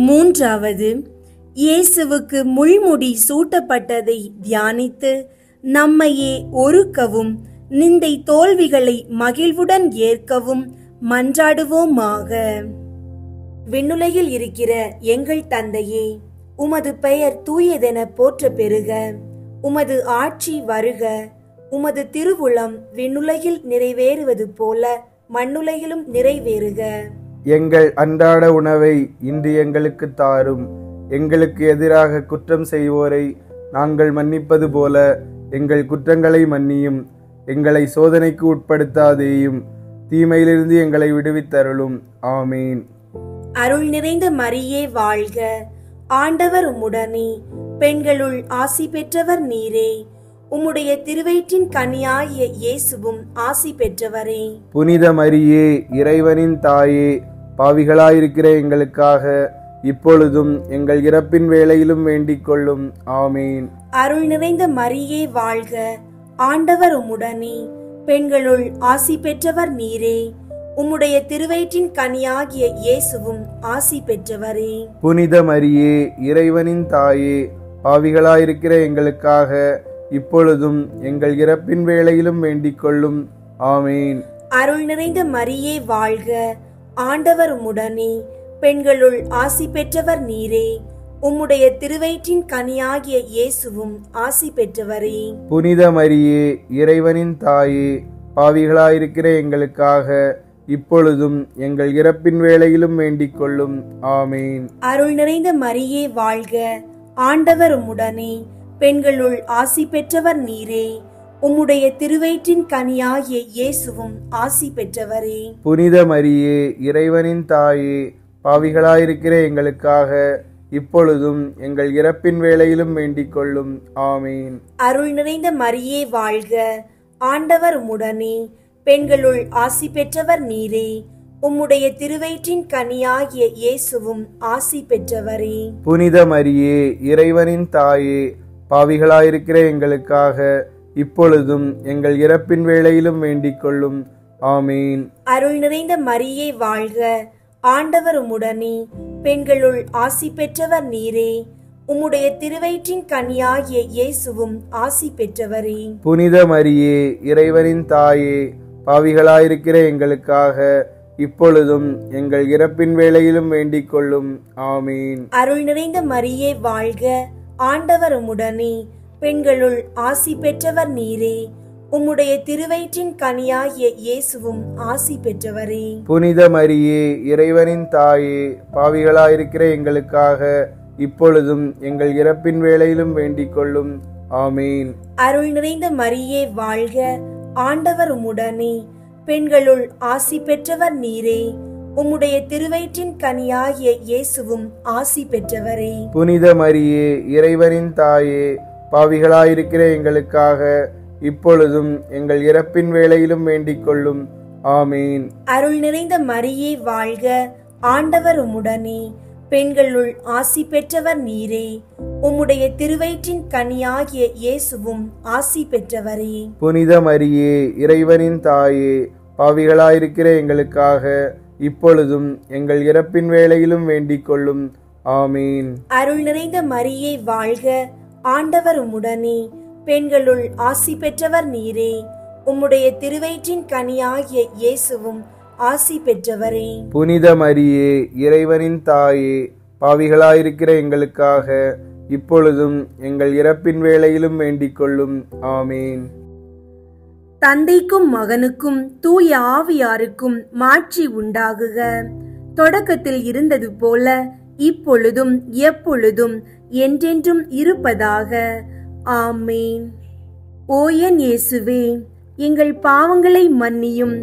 மூன்றாவது, இயேசுவுக்கு முள்முடி சூட்டப்பட்டதை தியானித்து நம்மையே ஒருக்கவும் நிந்தை தோல்விகளை மகிழ்வுடன் ஏற்கவும் மன்றாடுவோமாக. விண்ணுலகில் இருக்கிற எங்கள் தந்தையே, உமது பெயர் தூயதென போற்ற பெறுக. உமது ஆட்சி வருக. உமது திருவுளம் விண்ணுலகில் நிறைவேறுவது போல மண்ணுலகிலும் நிறைவேறுக. எங்கள் அன்றாட உணவை இன்று எங்களுக்கு தாரும். எங்களுக்கு எதிராக குற்றம் செய்வோரை நாங்கள் மன்னிப்பது போல எங்கள் குற்றங்களை மன்னியும். எங்களை சோதனைக்கு உட்படுத்தாதேயும், தீமையிலிருந்து எங்களை விடுவித்தருளும். ஆமீன். அருள் நிறைந்த மரியே வாழ்க, ஆண்டவர் உம்முடனே, பெண்களுள் ஆசி பெற்றவர் நீரே. உம்முடைய திருவயிற்றின் கனியாகிய இயேசுவும் ஆசி பெற்றவரே. புனித மரியே, இறைவனின் தாயே, பாவிகளாயிருக்கிற எங்களுக்காக இப்பொழுதும் எங்கள் இறப்பின் வேளையிலும் வேண்டிக் கொள்ளும். ஆமீன். அருள் நிறைந்த மரியே வாழ்க, ஆண்டவர் உம்முடனே, பெண்களுள் ஆசி பெற்றவர் நீரே. உம்முடைய திருவயிற்றின் கனியாகிய இயேசுவும் ஆசி பெற்றவரே. புனித மரியே, இறைவனின் தாயே, பாவிகளாயிருக்கிற எங்களுக்காக இப்பொழுதும் எங்கள் இறப்பின் வேளையிலும் வேண்டிக் கொள்ளும். ஆமீன். அருள் நிறைந்த மரியே வாழ்க, ஆண்டவர் உம்முடனே, பெண்களுள் ஆசி பெற்றவர் நீரே. உம்முடைய திருவயிற்றின் கனியாகிய இயேசுவும் ஆசி பெற்றவரே. புனித மரியே, இறைவனின் தாயே, பாவிகளாயிருக்கிற எங்களுக்காக இப்பொழுதும் எங்கள் இறப்பின் வேளையிலும் வேண்டிக் கொள்ளும். ஆமீன். அருள் நிறைந்த மரியே வாழ்க, ஆண்டவர் உம்முடனே, பெண்களுள் ஆசி பெற்றவர் நீரே. உம்முடைய திருவயிற்றின் கனியாகிய இயேசுவும் ஆசி பெற்றவரே. புனித மரியே, இறைவனின் தாயே, பாவிகளாயிருக்கிற எங்களுக்காக இப்பொழுதும் எங்கள் இறப்பின் வேளையிலும் வேண்டிக் கொள்ளும். ஆமீன். அருள் நிறைந்த மரியே வாழ்க, ஆண்டவர் உம்முடனே, பெண்களுள் ஆசி பெற்றவர் நீரே. உம்முடைய திருவயிற்றின் கனியாகிய இயேசுவும் ஆசி பெற்றவரே. புனித மரியே, இறைவனின் தாயே, பாவிகளாயிருக்கிற எங்களுக்காக இப்பொழுதும் எங்கள் இறப்பின் வேளையிலும் வேண்டிக் கொள்ளும். ஆமீன். அருள் நிறைந்த மரியே வாழ்க, ஆண்டவர் உம்முடனே, பெண்களுள் ஆசி பெற்றவர் நீரே. உம்முடைய திருவயிற்றின் கனியாகிய இயேசுவும் ஆசி பெற்றவரே. புனித மரியே, இறைவனின் தாயே, பாவிகளாயிருக்கிற எங்களுக்காக இப்பொழுதும் எங்கள் இறப்பின் வேளையிலும் வேண்டிக் கொள்ளும். ஆமீன். அருள் நிறைந்த மரியே வாழ்க, ஆண்டவர் உம்முடனே, பெண்களுள் ஆசி பெற்றவர் நீரே. உம்முடைய திருவயிற்றின் கனியாகிய இயேசுவும் ஆசி பெற்றவரே. புனித மரியே, இறைவனின் தாயே, பாவிகளாயிருக்கிற எங்களுக்காக இப்பொழுதும் எங்கள் இறப்பின் வேளையிலும் வேண்டிக் கொள்ளும். ஆமீன். அருள் நிறைந்த மரியே வாழ்க, ஆண்டவர் உம்முடனே, பெண்களுள் ஆசி பெற்றவர் நீரே. உம்முடைய திருவயிற்றின் கனியாகிய இயேசுவும் ஆசி பெற்றவரே. புனித மரியே, இறைவனின் தாயே, பாவிகளாயிருக்கிற எங்களுக்காக இப்பொழுதும் எங்கள் இறப்பின் வேளையிலும் வேண்டிக் கொள்ளும். ஆமீன். அருள் நிறைந்த மரியே வாழ்க, ஆண்டவர் உம்முடனே, பெண்களுள் ஆசி பெற்றவர் நீரே. உம்முடைய திருவயிற்றின் கனியாகிய இயேசுவும் ஆசி பெற்றவரே. புனித மரியே, இறைவனின் தாயே, பாவிகளாயிருக்கிற எங்களுக்காக இப்பொழுதும் எங்கள் இறப்பின் வேளையிலும் வேண்டிக் கொள்ளும். ஆமீன். அருள் நிறைந்த மரியே வாழ்க, ஆண்டவர் உம்முடனே, பெண்களுள் ஆசி பெற்றவர் நீரே. உம்முடைய திருவயிற்றின் கனியாகிய இயேசுவும் ஆசி பெற்றவரே. புனித மரியே, இறைவனின் தாயே, பாவிகளாயிருக்கிற எங்களுக்காக இப்பொழுதும் எங்கள் இறப்பின் வேளையிலும் வேண்டிக் கொள்ளும். ஆமீன். தந்தைக்கும் மகனுக்கும் தூய ஆவியாருக்கும் மாட்சி உண்டாகுக. தொடக்கத்தில் இருந்தது போல இப்பொழுதும் எப்பொழுதும் என்றென்றும் இருப்பதாக. ஆமேன். ஓ என் இயேசுவே, எங்கள் பாவங்களை மன்னியும்,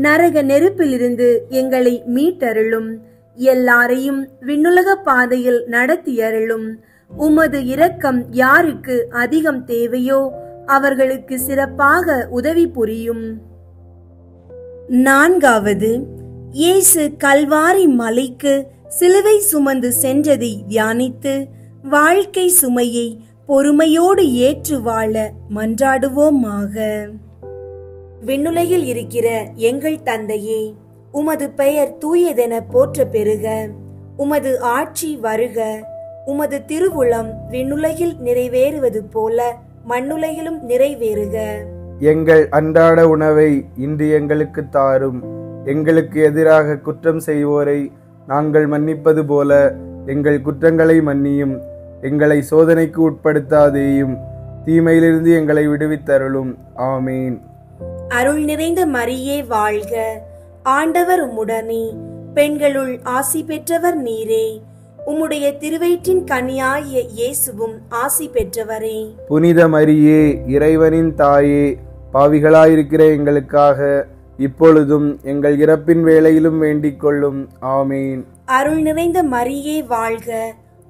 நரக நெருப்பிலிருந்து எங்களை மீட்டருளும், எல்லாரையும் விண்ணுலக பாதையில் நடத்தியருளும். உமது இரக்கம் யாருக்கு அதிகம் தேவையோ அவர்களுக்கு சிறப்பாக உதவி புரியும். நான்காவது, இயேசு கல்வாரி மலைக்கு சிலுவை சுமந்து சென்றதை தியானித்து வாழ்க்கை சுமையை பொறுமையோடு ஏற்று வாழ மன்றாடுவோமாக. விண்ணுலகில் இருக்கிற எங்கள் தந்தையே, உமது பெயர் தூயதென போற்ற பெறுக. உமது ஆட்சி வருக. உமது திருவுளம் விண்ணுலகில் நிறைவேறுவது போல மண்ணுலகிலும் நிறைவேறுக. எங்கள் அன்றாட உணவை இன்று எங்களுக்கு தாரும். எங்களுக்கு எதிராக குற்றம் செய்வோரை நாங்கள் மன்னிப்பது போல எங்கள் குற்றங்களை மன்னியும். எங்களை சோதனைக்கு உட்படுத்தாதேயும், தீமையிலிருந்து எங்களை விடுவித்தருளும். ஆமீன். அருள் நிறைந்த மரியே வாழ்க, ஆண்டவர் உம்முடனே, பெண்களுள் ஆசி பெற்றவர் நீரே. உம்முடைய திருவயிற்றின் கனியாகிய இயேசுவும் ஆசி பெற்றவரே. புனித மரியே, இறைவனின் தாயே, பாவிகளாயிருக்கிற எங்களுக்காக இப்பொழுதும் எங்கள் இறப்பின் வேளையிலும் வேண்டிக் கொள்ளும். ஆமீன். அருள் நிறைந்த மரியே வாழ்க,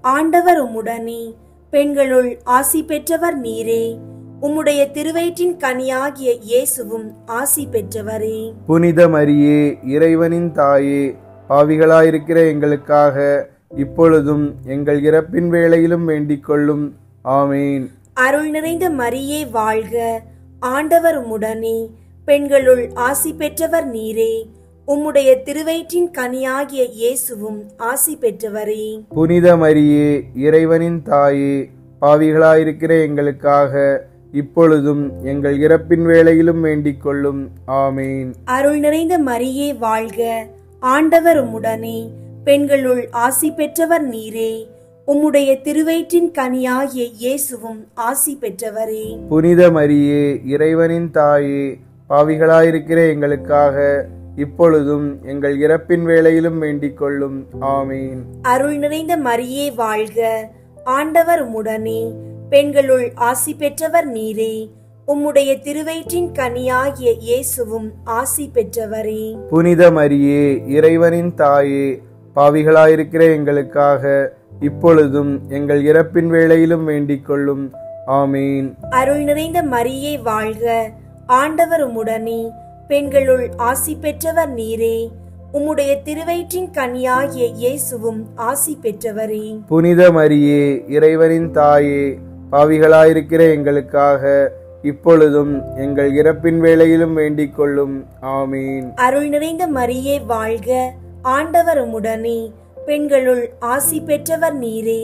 ஆண்டவர் உம்முடனே, பெண்களுள் ஆசி பெற்றவர் நீரே. உம்முடைய திருவயிற்றின் கனியாகிய இயேசுவும் ஆசி பெற்றவரே. புனித மரியே, இறைவனின் தாயே, பாவிகளாயிருக்கிற எங்களுக்காக இப்பொழுதும் எங்கள் இறப்பின் வேளையிலும் வேண்டிக் கொள்ளும். ஆமீன். அருள் நிறைந்த மரியே வாழ்க, ஆண்டவர் உம்முடனே, பெண்களுள் ஆசி பெற்றவர் நீரே. உம்முடைய திருவயிற்றின் கனியாகிய இயேசுவும் ஆசி பெற்றவரே. புனித மரியே, இறைவனின் தாயே, பாவிகளாயிருக்கிற எங்களுக்காக இப்பொழுதும் எங்கள் இறப்பின் வேளையிலும் வேண்டிக் கொள்ளும். ஆமீன். அருள் நிறைந்த மரியே வாழ்க, ஆண்டவர் உம்முடனே, பெண்களுள் ஆசி பெற்றவர் நீரே. உம்முடைய திருவயிற்றின் கனியாகிய இயேசுவும் ஆசி பெற்றவரே. புனித மரியே, இறைவனின் தாயே, பாவிகளாயிருக்கிற எங்களுக்காக இப்பொழுதும் எங்கள் இறப்பின் வேளையிலும் வேண்டிக் கொள்ளும். ஆமீன். அருள் நிறைந்த மரியே வாழ்க, ஆண்டவர் உம்முடனே, பெண்களுள் ஆசி பெற்றவர் நீரே. உம்முடைய திருவயிற்றின் கனியாகிய இயேசுவும் ஆசி பெற்றவரே. புனித மரியே, இறைவனின் தாயே, பாவிகளாயிருக்கிற எங்களுக்காக இப்பொழுதும் எங்கள் இறப்பின் வேளையிலும் வேண்டிக் கொள்ளும். ஆமீன். அருள் நிறைந்த மரியே வாழ்க, ஆண்டவர் உம்முடனே, பெண்களுள் ஆசி பெற்றவர் நீரே. உம்முடைய திருவயிற்றின் கனியாகிய இயேசுவும் ஆசி பெற்றவரே. புனித மரியே, இறைவனின் தாயே, பாவிகளாயிருக்கிற எங்களுக்காக இப்பொழுதும் எங்கள் இறப்பின் வேளையிலும் வேண்டிக் கொள்ளும். ஆமீன். அருள் நிறைந்த மரியே வாழ்க, ஆண்டவர் உம்முடனே, பெண்களுள் ஆசி பெற்றவர் நீரே.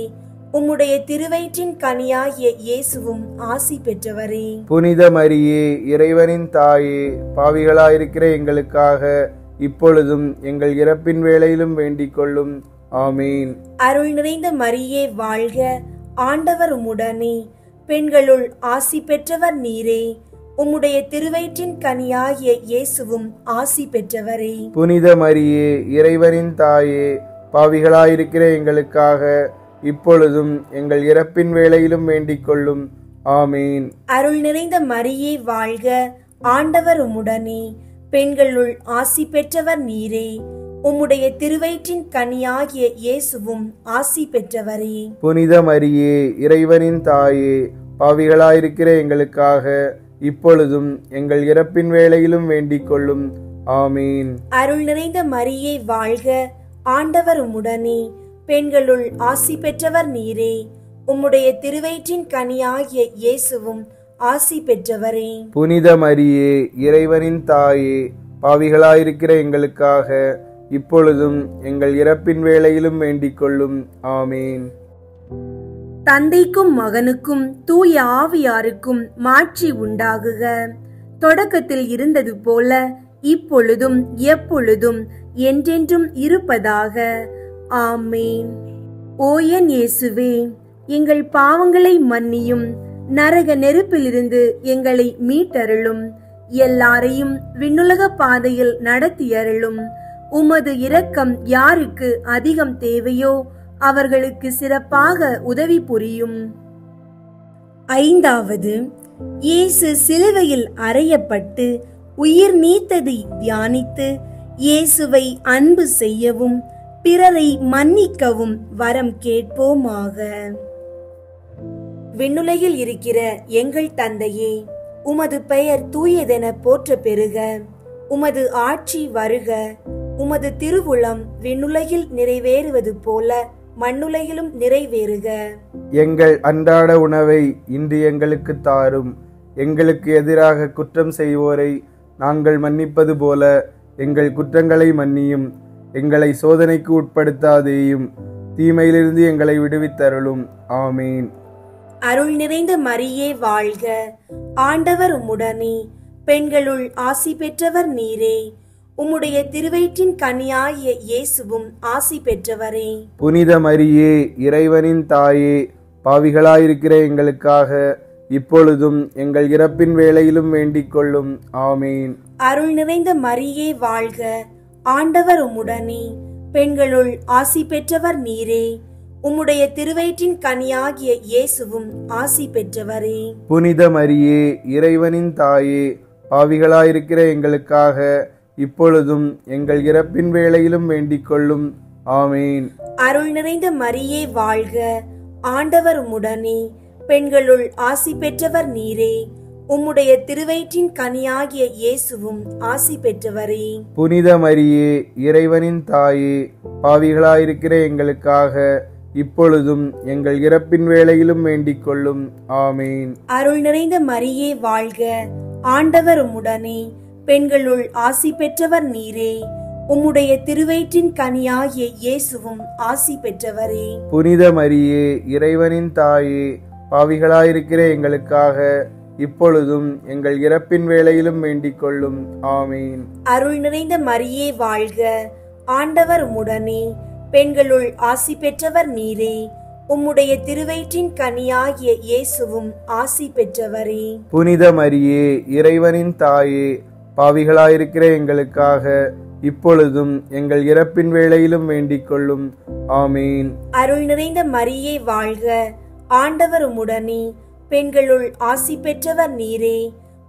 உம்முடைய திருவயிற்றின் கனியாகிய இயேசுவும் ஆசி பெற்றவரே. புனித மரியே, இறைவனின் தாயே, பாவிகளாயிருக்கிற எங்களுக்காக இப்பொழுதும் எங்கள் இறப்பின் வேளையிலும் வேண்டிக் கொள்ளும். ஆமீன். அருள் நிறைந்த மரியே வாழ்க, ஆண்டவர் உம்முடனே, பெண்களுள் ஆசி பெற்றவர் நீரே. உம்முடைய திருவயிற்றின் கனியாகிய இயேசுவும் ஆசி பெற்றவரே. புனித மரியே, இறைவனின் தாயே, பாவிகளாயிருக்கிற எங்களுக்காக இப்பொழுதும் எங்கள் இறப்பின் வேளையிலும் வேண்டிக் கொள்ளும். ஆமீன். அருள் நிறைந்த மரியே வாழ்க, ஆண்டவர் உம்முடனே, பெண்களுள் ஆசி பெற்றவர் நீரே. உம்முடைய திருவயிற்றின் கனியாகிய இயேசுவும் ஆசி பெற்றவரே. புனித மரியே, இறைவனின் தாயே, பாவிகளாயிருக்கிற எங்களுக்காக இப்பொழுதும் எங்கள் இறப்பின் வேளையிலும் வேண்டிக் கொள்ளும். ஆமீன். அருள் நிறைந்த மரியே வாழ்க, ஆண்டவர் உம்முடனே, பெண்களுள் ஆசி பெற்றவர் நீரே. உம்முடைய திருவயிற்றின் கனியாகிய இயேசுவும் ஆசி பெற்றவரே. புனித மரியே, இறைவனின் தாயே, பாவிகளாயிருக்கிற எங்களுக்காக இப்பொழுதும் எங்கள் இறப்பின் வேளையிலும் வேண்டிக் கொள்ளும். ஆமீன். தந்தைக்கும் மகனுக்கும் தூய ஆவியாருக்கும் மாட்சி உண்டாகுக. தொடக்கத்தில் இருந்தது போல இப்பொழுதும் எப்பொழுதும் என்றென்றும் இருப்பதாக. ஆமேன். ஓ என் இயேசுவே, எங்கள் பாவங்களை மன்னியும், நரக நெருப்பிலிருந்து எங்களை மீட்டருளும், எல்லாரையும் விண்ணுலக பாதையில் நடத்தியருளும். உமது இரக்கம் யாருக்கு அதிகம் தேவையோ அவர்களுக்கு சிறப்பாக உதவி புரியும். ஐந்தாவது, இயேசு சிலுவையில் அறையப்பட்டு உயிர் நீத்ததை தியானித்து இயேசுவை அன்பு செய்யவும் பிறரை மன்னிக்கவும் வரம் கேட்போமாக. விண்ணுலகில் இருக்கிற எங்கள் தந்தையே, உமது பெயர் தூயதென போற்ற பெறுக. உமது ஆட்சி வருக. உமது திருவுளம் விண்ணுலகில் நிறைவேறுவது போல மண்ணுலகிலும் நிறைவேறுக. எங்கள் அன்றாட உணவை இன்று எங்களுக்கு தாரும். எங்களுக்கு எதிராக குற்றம் செய்வோரை நாங்கள் மன்னிப்பது போல எங்கள் குற்றங்களை மன்னியும். எங்களை சோதனைக்கு உட்படுத்தாதேயும், தீமையிலிருந்து எங்களை விடுவித்தருளும். ஆமீன். அருள் நிறைந்த மரியே வாழ்க, ஆண்டவர் உம்முடனே, பெண்களுள் ஆசி பெற்றவர் நீரே. உம்முடைய திருவயிற்றின் கனியாகிய இயேசுவும் ஆசி பெற்றவரே. புனித மரியே, இறைவனின் தாயே, பாவிகளாயிருக்கிற எங்களுக்காக இப்பொழுதும் எங்கள் இறப்பின் வேளையிலும் வேண்டிக் கொள்ளும். ஆமீன். அருள் நிறைந்த மரியே வாழ்க, ஆண்டவர் உம்முடனே, பெண்களுள் ஆசி பெற்றவர் நீரே. உம்முடைய திருவயிற்றின் கனியாகிய இயேசுவும் ஆசி பெற்றவரே. புனித மரியே, இறைவனின் தாயே, பாவிகளாயிருக்கிற எங்களுக்காக இப்பொழுதும் எங்கள் இறப்பின் வேளையிலும் வேண்டிக் கொள்ளும். ஆமீன். அருள் நிறைந்த மரியே வாழ்க, ஆண்டவர் உம்முடனே, பெண்களுள் ஆசி பெற்றவர் நீரே. உம்முடைய திருவயிற்றின் கனியாகிய இயேசுவும் ஆசி பெற்றவரே. புனித மரியே, இறைவனின் தாயே, பாவிகளாயிருக்கிற எங்களுக்காக இப்பொழுதும் எங்கள் இறப்பின் வேளையிலும் வேண்டிக் கொள்ளும். ஆமீன். அருள் நிறைந்த மரியே வாழ்க, ஆண்டவர் உம்முடனே, பெண்களுள் ஆசி பெற்றவர் நீரே. உம்முடைய திருவயிற்றின் கனியாகிய இயேசுவும் ஆசி பெற்றவரே. புனித மரியே, இறைவனின் தாயே, பாவிகளாயிருக்கிற எங்களுக்காக இப்பொழுதும் எங்கள் இறப்பின் வேளையிலும் வேண்டிக் கொள்ளும். ஆமீன். அருள் நிறைந்த மரியே வாழ்க, ஆண்டவர் உம்முடனே, பெண்களுள் ஆசி பெற்றவர் நீரே. உம்முடைய திருவயிற்றின் கனியாகிய இயேசுவும் ஆசி பெற்றவரே. புனித மரியே, இறைவனின் தாயே, பாவிகளாயிருக்கிற எங்களுக்காக இப்பொழுதும் எங்கள் இறப்பின் வேளையிலும் வேண்டிக் கொள்ளும். ஆமீன். அருள் நிறைந்த மரியே வாழ்க, ஆண்டவர் உம்முடனே, பெண்களுள் ஆசி பெற்றவர் நீரே.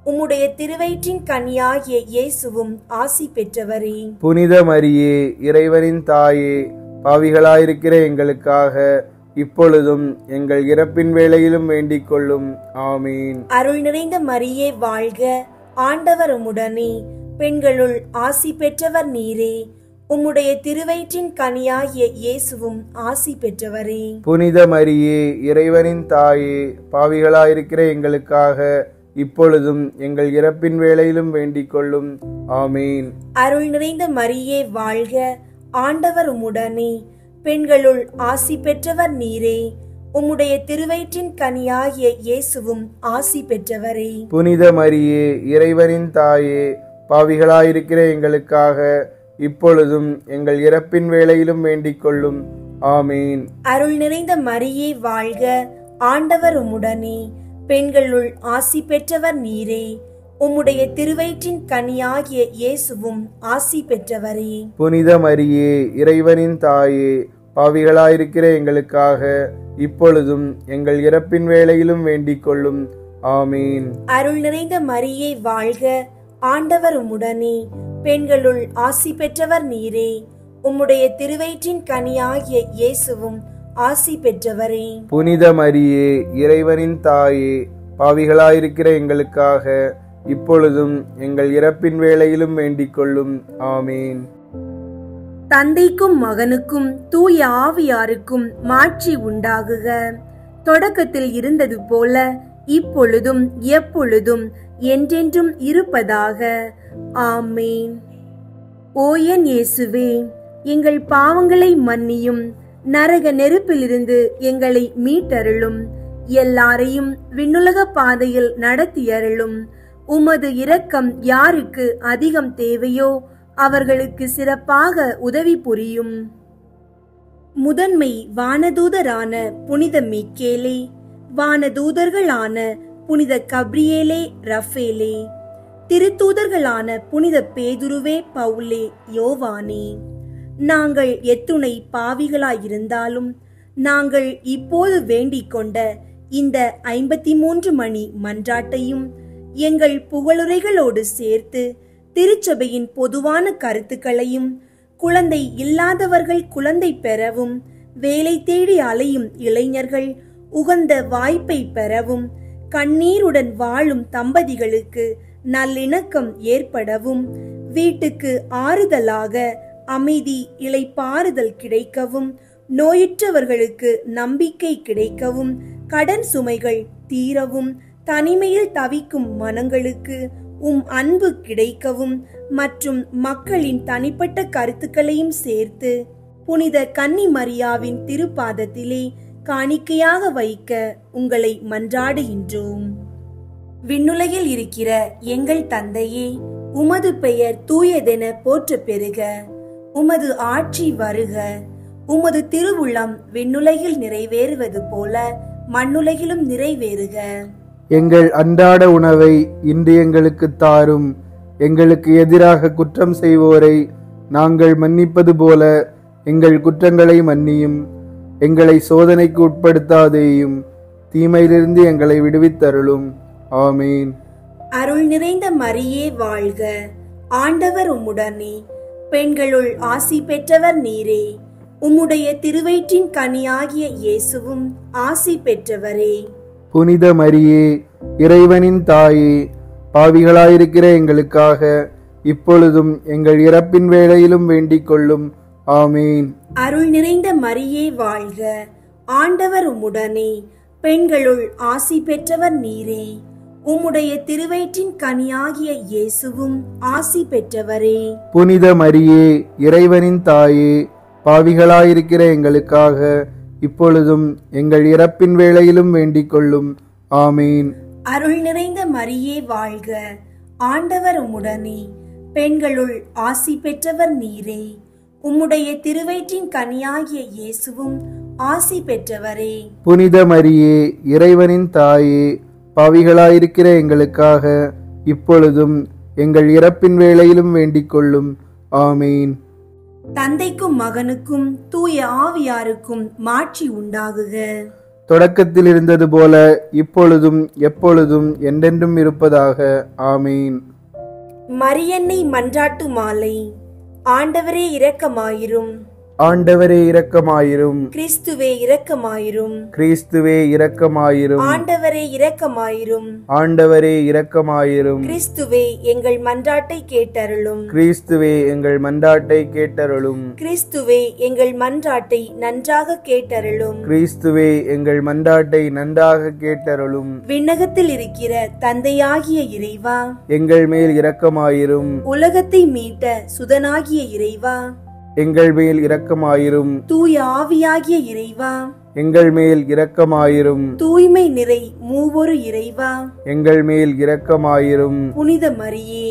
உம்முடைய திருவயிற்றின் கனியாகிய இயேசுவும் ஆசி பெற்றவரே. புனித மரியே, இறைவனின் தாயே, பாவிகளாயிருக்கிற எங்களுக்காக இப்பொழுதும் எங்கள் இறப்பின் வேளையிலும் வேண்டிக் கொள்ளும். ஆமீன். அருள் நிறைந்த மரியே வாழ்க, ஆண்டவர் உம்முடனே, பெண்களுள் ஆசி பெற்றவர் நீரே. உம்முடைய திருவயிற்றின் கனியாகிய இயேசுவும் ஆசி பெற்றவரே. புனித மரியே, இறைவனின் தாயே, பாவிகளாயிருக்கிற எங்களுக்காக இப்பொழுதும் எங்கள் இறப்பின் வேளையிலும் வேண்டிக் கொள்ளும். ஆமீன். அருள் நிறைந்த மரியே வாழ்க, ஆண்டவர் உம்முடனே, பெண்களுள் ஆசி பெற்றவர் நீரே. உம்முடைய திருவயிற்றின் கனியாகிய இயேசுவும் ஆசி பெற்றவரே. புனித மரியே, இறைவனின் தாயே, பாவிகளாயிருக்கிற எங்களுக்காக இப்பொழுதும் எங்கள் இறப்பின் வேளையிலும் வேண்டிக் கொள்ளும். ஆமீன். அருள் நிறைந்த மரியே வாழ்க, ஆண்டவர் உம்முடனே, பெண்களுள் ஆசி பெற்றவர் நீரே. உம்முடைய திருவயிற்றின் கனியாகிய இயேசுவும் ஆசி பெற்றவரே. புனித மரியே, இறைவனின் தாயே, பாவிகளாயிருக்கிற எங்களுக்காக இப்பொழுதும் எங்கள் இறப்பின் வேளையிலும் வேண்டிக் கொள்ளும். ஆமீன். அருள் நிறைந்த மரியே வாழ்க, ஆண்டவர் உம்முடனே, பெண்களுள் ஆசி பெற்றவர் நீரே. உம்முடைய திருவயிற்றின் கனியாகிய இயேசுவும் ஆசி பெற்றவரே. புனித மரியே, இறைவனின் தாயே, பாவிகளாயிருக்கிற எங்களுக்காக இப்பொழுதும் எங்கள் இறப்பின் வேளையிலும் வேண்டிக் கொள்ளும். ஆமீன். தந்தைக்கும் மகனுக்கும் தூய ஆவியாருக்கும் மாட்சி உண்டாகுக. தொடக்கத்தில் இருந்தது போல இப்பொழுதும் எப்பொழுதும் என்றென்றும் இருப்பதாக. ஆமீன். ஓ என் இயேசுவே, எங்கள் பாவங்களை மன்னியும், நரக நெருப்பிலிருந்து எங்களை மீட்டருளும், எல்லாரையும் விண்ணுலக பாதையில் நடத்தியருளும். உமது இரக்கம் யாருக்கு அதிகம் தேவையோ அவர்களுக்கு சிறப்பாக உதவி புரியும். முதன்மை வானதூதரான புனித மீக்கேலே, வானதூதர்களான புனித கப்ரியேலே, ரஃபேலே, திருத்தூதர்களான புனித பேதுருவே, பவுலே, யோவானே, நாங்கள் எத்துணை பாவிகளாயிருந்தாலும் நாங்கள் இப்போது வேண்டிக் கொண்ட இந்த 53 மணி மன்றாட்டையும் எங்கள் புகழுரைகளோடு சேர்த்து திருச்சபையின் பொதுவான கருத்துக்களையும், குழந்தை இல்லாதவர்கள் குழந்தை பெறவும், வேலை தேடி அலையும் இளைஞர்கள் உகந்த வாய்ப்பை பெறவும், கண்ணீருடன் வாழும் தம்பதிகளுக்கு நல்லிணக்கம் ஏற்படவும், வீட்டுக்கு ஆறுதலாக அமைதி இளைப்பாறுதல் கிடைக்கவும், நோயுற்றவர்களுக்கு நம்பிக்கை கிடைக்கவும், கடன் சுமைகள் தீரவும், தனிமையில் தவிக்கும் மனங்களுக்கு அன்பு கிடைக்கவும் மற்றும் மக்களின் தனிப்பட்ட கருத்துக்களையும் சேர்த்து புனித கன்னி மரியாவின் திருப்பாதத்திலே காணிக்கையாக வைக்க உங்களை மன்றாடுகின்றோம். விண்ணுலகில் இருக்கிற எங்கள் தந்தையே, உமது பெயர் தூயதென போற்ற பெறுக. உமது ஆட்சி வருக. உமது திருவுள்ளம் விண்ணுலகில் நிறைவேறுவது போல மண்ணுலகிலும் நிறைவேறுக. எங்கள் அன்றாட உணவை இன்று எங்களுக்கு தாரும். எங்களுக்கு எதிராக குற்றம் செய்வோரை நாங்கள் மன்னிப்பது போல எங்கள் குற்றங்களை மன்னியும். எங்களை சோதனைக்கு உட்படுத்தாதேயும், தீமையிலிருந்து எங்களை விடுவித்தருளும். ஆமீன். அருள் நிறைந்த மரியே வாழ்க, ஆண்டவர் உம்முடனே, பெண்களுள் ஆசி பெற்றவர் நீரே. உம்முடைய திருவயிற்றின் கனியாகிய இயேசுவும் ஆசி பெற்றவரே. புனித மரியே, இறைவனின் தாயே, பாவிகளாயிருக்கிற எங்களுக்காக இப்பொழுதும் எங்கள் இறப்பின் வேளையிலும் வேண்டிக் கொள்ளும். ஆமீன். அருள் நிறைந்த மரியே வாழ்க, ஆண்டவர் உம்முடனே, பெண்களுள் ஆசி பெற்றவர் நீரே. உம்முடைய திருவயிற்றின் கனியாகிய இயேசுவும் ஆசி பெற்றவரே. புனித மரியே, இறைவனின் தாயே, பாவிகளாயிருக்கிற எங்களுக்காக இப்பொழுதும் எங்கள் இறப்பின் வேளையிலும் வேண்டிக் கொள்ளும். ஆமீன். அருள் நிறைந்த மரியே வாழ்க, ஆண்டவர் உம்முடனே, பெண்களுள் ஆசி பெற்றவர் நீரே. உம்முடைய திருவயிற்றின் கனியாகிய இயேசுவும் ஆசி பெற்றவரே. புனித மரியே, இறைவனின் தாயே, பாவிகளாயிருக்கிற எங்களுக்காக இப்பொழுதும் எங்கள் இறப்பின் வேளையிலும் வேண்டிக் கொள்ளும். ஆமீன். தந்தைக்கும் மகனுக்கும் தூய ஆவியாருக்கும் மாட்சி உண்டாகுக. தொடக்கத்தில் இருந்தது போல இப்பொழுதும் எப்பொழுதும் என்றென்றும் இருப்பதாக. ஆமீன். மரியன்னை மன்றாட்டு மாலை. ஆண்டவரே இரக்கமாயிரும். ஆண்டவரே இரக்கமாயிரும். கிறிஸ்துவே இரக்கமாயிரும். கிறிஸ்துவே இரக்கமாயிரும். ஆண்டவரே இரக்கமாயிரும். ஆண்டவரே இரக்கமாயிரும். கிறிஸ்துவே எங்கள் மன்றாட்டை கேட்டருளும். கிறிஸ்துவே எங்கள் மன்றாட்டை கேட்டருளும். கிறிஸ்துவே எங்கள் மன்றாட்டை நன்றாக கேட்டருளும். கிறிஸ்துவே எங்கள் மன்றாட்டை நன்றாக கேட்டருளும். விண்ணகத்தில் இருக்கிற தந்தையாகிய இறைவா, எங்கள் மேல் இரக்கமாயிரும். உலகத்தை மீட்ட சுதனாகிய இறைவா, எங்கள் மேல் இரக்கமாயிரும். தூய ஆவியாகிய இறைவா, எங்கள் மேல் இரக்கமாயிரும். தூய்மை நிறை மூவொரு இறைவா, எங்கள் மேல் இரக்கமாயிரும். புனித மரியே,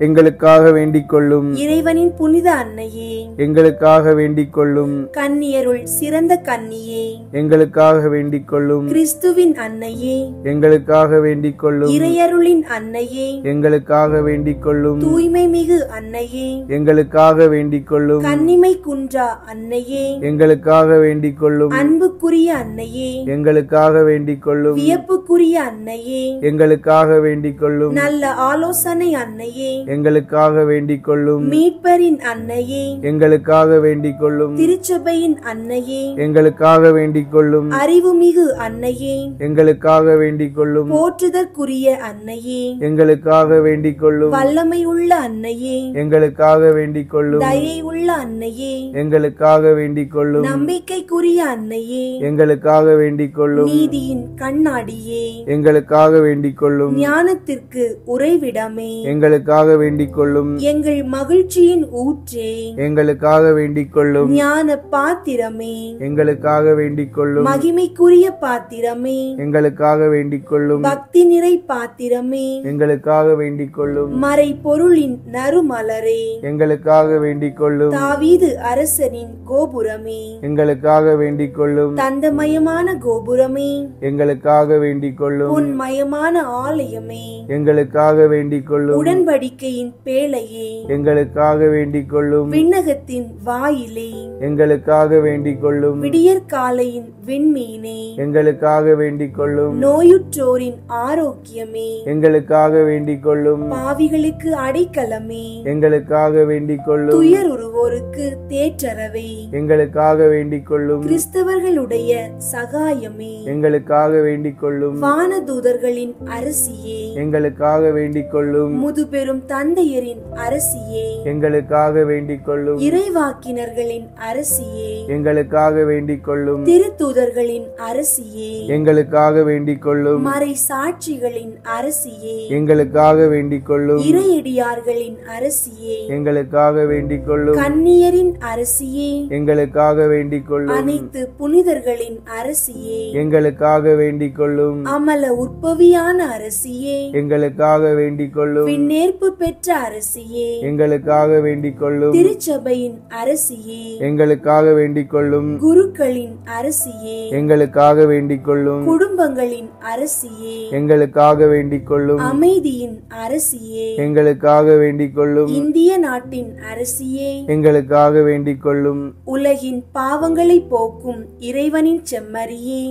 எங்களுக்காக வேண்டிக் கொள்ளும். இறைவனின் புனித அன்னையே, எங்களுக்காக வேண்டிக் கொள்ளும். கன்னியருள் சிறந்த கன்னியே, எங்களுக்காக வேண்டிக் கொள்ளும். கிறிஸ்துவின் அன்னையே, எங்களுக்காக வேண்டிக் கொள்ளும். இறையருளின் அன்னையே, எங்களுக்காக வேண்டிக் கொள்ளும். தூய்மை மிகு அன்னையே, எங்களுக்காக வேண்டிக் கொள்ளும். கன்னிமை குன்றா அன்னையே, எங்களுக்காக வேண்டிக் கொள்ளும். அன்புக்குரிய அன்னையே, எங்களுக்காக வேண்டிக் கொள்ளும். வியப்புக்குரிய அன்னையே, எங்களுக்காக வேண்டிக் கொள்ளும். நல்ல ஆலோசனை அன்னையே, எங்களுக்காக வேண்டிக் கொள்ளும். மீட்பரின் அன்னையே, எங்களுக்காக வேண்டிக் கொள்ளும். திருச்சபையின் அன்னையே, எங்களுக்காக வேண்டிக் கொள்ளும். அறிவுமிகு அன்னையே, எங்களுக்காக வேண்டிக் கொள்ளும். போற்றுதற்குரிய அன்னையே, எங்களுக்காக வேண்டிக் கொள்ளும். வல்லமையுள்ள அன்னையே, எங்களுக்காக வேண்டிக் கொள்ளும். தயை உள்ள அன்னையே, எங்களுக்காக வேண்டிக் கொள்ளும். நம்பிக்கைக்குரிய அன்னையே, எங்களுக்காக வேண்டிக் கொள்ளும். நீதியின் கண்ணாடியே, எங்களுக்காக வேண்டிக் கொள்ளும். ஞானத்திற்கு உறைவிடமே, எங்களுக்காக வேண்டிக் கொள்ளும். எங்கள் மகிழ்ச்சியின் ஊற்றே, எங்களுக்காக வேண்டிக் கொள்ளும். ஞான பாத்திரமே, எங்களுக்காக வேண்டிக் கொள்ளும். மகிமைக்குரிய பாத்திரமே, எங்களுக்காக வேண்டிக் கொள்ளும். பக்தி நிறை பாத்திரமே, எங்களுக்காக வேண்டிக் கொள்ளும். மறை பொருளின் நறுமலரே, எங்களுக்காக வேண்டிக் கொள்ளும். தாவீது அரசனின் கோபுரமே, எங்களுக்காக வேண்டிக் கொள்ளும். தந்தமயமான கோபுரமே, எங்களுக்காக வேண்டிக் கொள்ளும். உன்மயமான ஆலயமே, எங்களுக்காக வேண்டிக் கொள்ளும். உடன்படிக்கையின் பேழையே, எங்களுக்காக வேண்டிக் கொள்ளும். விண்ணகத்தின் வாயிலே, எங்களுக்காக வேண்டிக் கொள்ளும். விடியற்காலையின் விண்மீனே, எங்களுக்காக வேண்டிக் கொள்ளும். நோயுற்றோரின் ஆரோக்கியமே, எங்களுக்காக வேண்டிக் கொள்ளும். பாவிகளுக்கு அடைக்கலமே, எங்களுக்காக வேண்டிக் கொள்ளும். துயருறுவோருக்கு தேற்றரவே, எங்களுக்காக வேண்டிக் கொள்ளும். கிறிஸ்தவர்களுடைய சகாயமே, எங்களுக்காக வேண்டிக் கொள்ளும். வானதூதர்களின் அரசியே, எங்களுக்காக வேண்டிக் கொள்ளும். முதுபெரும் தந்தையரின் அரசியே, எங்களுக்காக வேண்டிக் கொள்ளும். இறைவாக்கினர்களின் அரசியே, எங்களுக்காக வேண்டிக் கொள்ளும். திருத்தூதர்களின் அரசியே, எங்களுக்காக வேண்டிக் கொள்ளும். மறை சாட்சிகளின் அரசியே, எங்களுக்காக வேண்டிக் கொள்ளும். இறையடியார்களின் அரசியே, எங்களுக்காக வேண்டிக் கொள்ளும். கன்னியரின் அரசியே, எங்களுக்காக வேண்டிக் கொள்ளும். அனைத்து புனிதர்களின் அரசியே, எங்களுக்காக வேண்டிக் கொள்ளும். அமல உற்பவியான அரசியே, எங்களுக்காக வேண்டிக் கொள்ளும். விண்ணேற்பு பெற்ற அரசியே, எங்களுக்காக வேண்டிக் கொள்ளும். திருச்சபையின் அரசியே, எங்களுக்காக வேண்டிக் கொள்ளும். குருக்களின் அரசியே, எங்களுக்காக வேண்டிக் கொள்ளும். குடும்பங்களின் அரசியே, எங்களுக்காக வேண்டிக் கொள்ளும். அமைதியின் அரசியே, எங்களுக்காக வேண்டிக் கொள்ளும். இந்திய நாட்டின் அரசியே, எங்களுக்காக வேண்டிக் கொள்ளும். உலகின் பாவங்களை போக்கும் இறைவனின் செம்மறியே,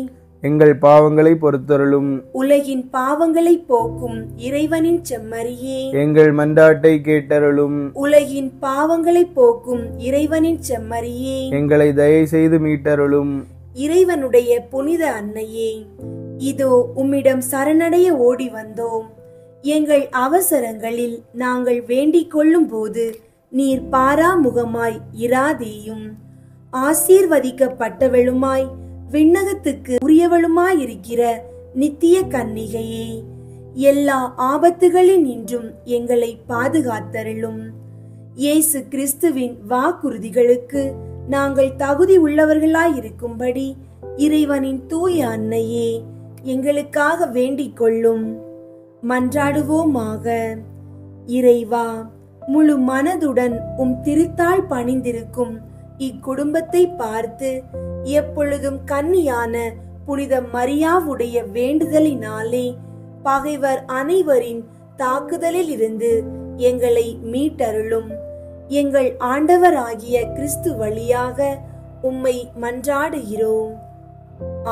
எங்கள் பாவங்களை பொறுத்தருளும். உலகின் பாவங்களை போக்கும் இறைவனின் செம்மறியே, எங்கள் மன்றாட்டை கேட்டருளும். உலகின் பாவங்களை போக்கும் இறைவனின் செம்மறியே, எங்களை தயை செய்து மீட்டருளும். இறைவனுடைய புனித அன்னையே, இதோ உம்மிடம் சரணடைய ஓடி வந்தோம். எங்கள் அவசரங்களில் நாங்கள் வேண்டிக் கொள்ளும் போது நீர் பாராமுகமாய் இராதேயும். ஆசீர்வதிக்கப்பட்டவளுமாய் விண்ணகத்துக்கு உரியவளுமாயிருக்கிற நித்திய கன்னிகையே, எல்லா ஆபத்துகளில் நின்றும் எங்களை பாதுகாத்தருளும். இயேசு கிறிஸ்துவின் வாக்குறுதிகளுக்கு நாங்கள் தகுதி உள்ளவர்களாயிருக்கும்படி இறைவனின் தூய அன்னையே, எங்களுக்காக வேண்டிக் கொள்ளும். மன்றாடுவோமாக. இறைவா, முழு மனதுடன் திருத்தாள் பணிந்திருக்கும் இக்குடும்பத்தை பார்த்து எப்பொழுதும் கன்னியான புனித மரியாவுடைய வேண்டுதலினாலே பகைவர் அனைவரின் தாக்குதலில் இருந்து எங்களை மீட்டருளும். எங்கள் ஆண்டவராகிய கிறிஸ்து வழியாக உம்மை மன்றாடுகிறோம்.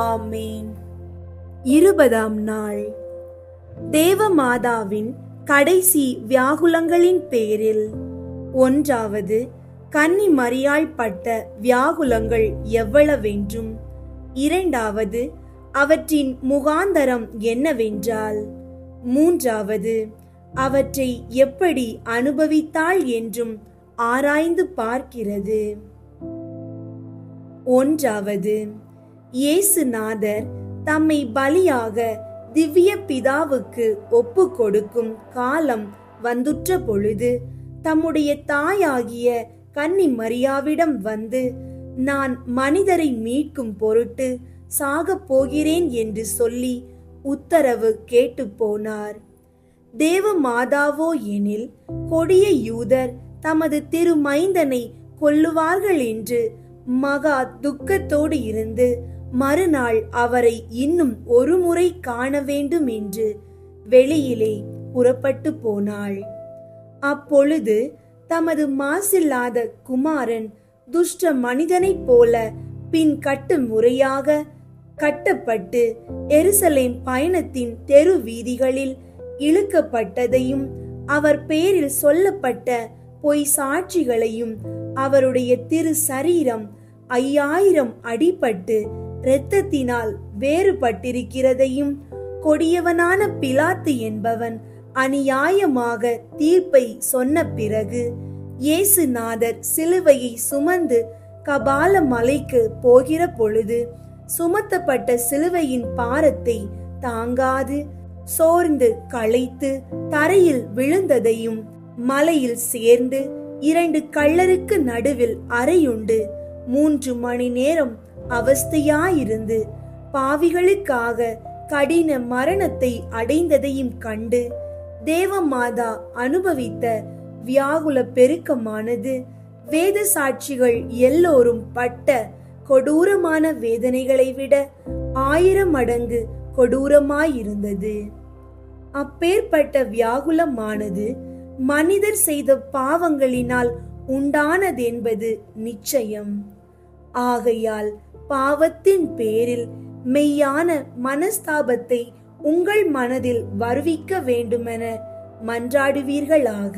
ஆமேன். 20ஆம் நாள். தேவமாதாவின் கடைசி வியாகுலங்களின் பேரில். 1வது, கன்னி மரியாள் பட்ட வியாகுலங்கள் எவ்வளவென்றும். 2வது, அவற்றின் முகாந்தரம் என்னவென்றால். 3வது, அவற்றை எப்படி அனுபவித்தாள் என்றும் ஆராய்ந்து பார்க்கிறது. 1வது, இயேசுநாதர் தம்மை பலியாக திவ்ய பிதாவுக்கு ஒப்பு கொடுக்கும் காலம் வந்துற்ற பொழுது தம்முடைய தாயாகிய கன்னி மரியாவிடம் வந்து, நான் மனிதரை மீட்கும் பொருட்டு சாகப் போகிறேன் என்று சொல்லி உத்தரவு கேட்டு போனார். தேவ மாதாவோ எனில் கொடிய யூதர் தமது திருமைந்தனை கொல்லுவார்கள் என்று மகா துக்கத்தோடு இருந்து மறுநாள் அவரை இன்னும் ஒரு முறை காண வேண்டும் என்று வெளியிலே புறப்பட்டு போனாள். அப்பொழுது தமது மாசில்லாத குமாரன் துஷ்ட மனிதனைப் போல பின் கட்டு முறையாக கட்டப்பட்டு எருசலேம் பயணத்தின் தெரு வீதிகளில் இழுக்கப்பட்டதையும் அவர் பேரில் சொல்லப்பட்ட பொய் சாட்சிகளையும் அவருடைய திரு சரீரம் 5000 அடிபட்டு இரத்தத்தினால் வேறுபட்டிருக்கிறதையும் கொடியவனான பிலாத்து என்பவன் அநியாயமாக தீர்ப்பை சொன்ன பிறகு இயேசுநாதர் சிலுவையை சுமந்து கபால மலைக்கு போகிற பொழுது சுமத்தப்பட்ட சிலுவையின் பாரத்தை தாங்காது சோர்ந்து களைத்து தரையில் விழுந்ததையும் மலையில் சேர்ந்து 2 கள்ளருக்கு நடுவில் அறையுண்டு 3 மணி நேரம் அவஸ்தையாயிருந்து பாவிகளுக்காக கடின மரணத்தை அடைந்ததையும் கண்டு தேவமாதா அனுபவித்த வியாகுல பெருக்கமானது வேத சாட்சிகள் எல்லோரும் பட்ட கொடூரமான வேதனைகளை விட 1000 மடங்கு கொடூரமாயிருந்தது. அப்பேற்பட்ட வியாகுலமானது மனிதர் செய்த பாவங்களினால் உண்டானதென்பது நிச்சயம். ஆகையால் பாவத்தின் பேரில் மெய்யான மனஸ்தாபத்தை உங்கள் மனதில் வருவிக்க வேண்டுமென மன்றாடுவீர்களாக.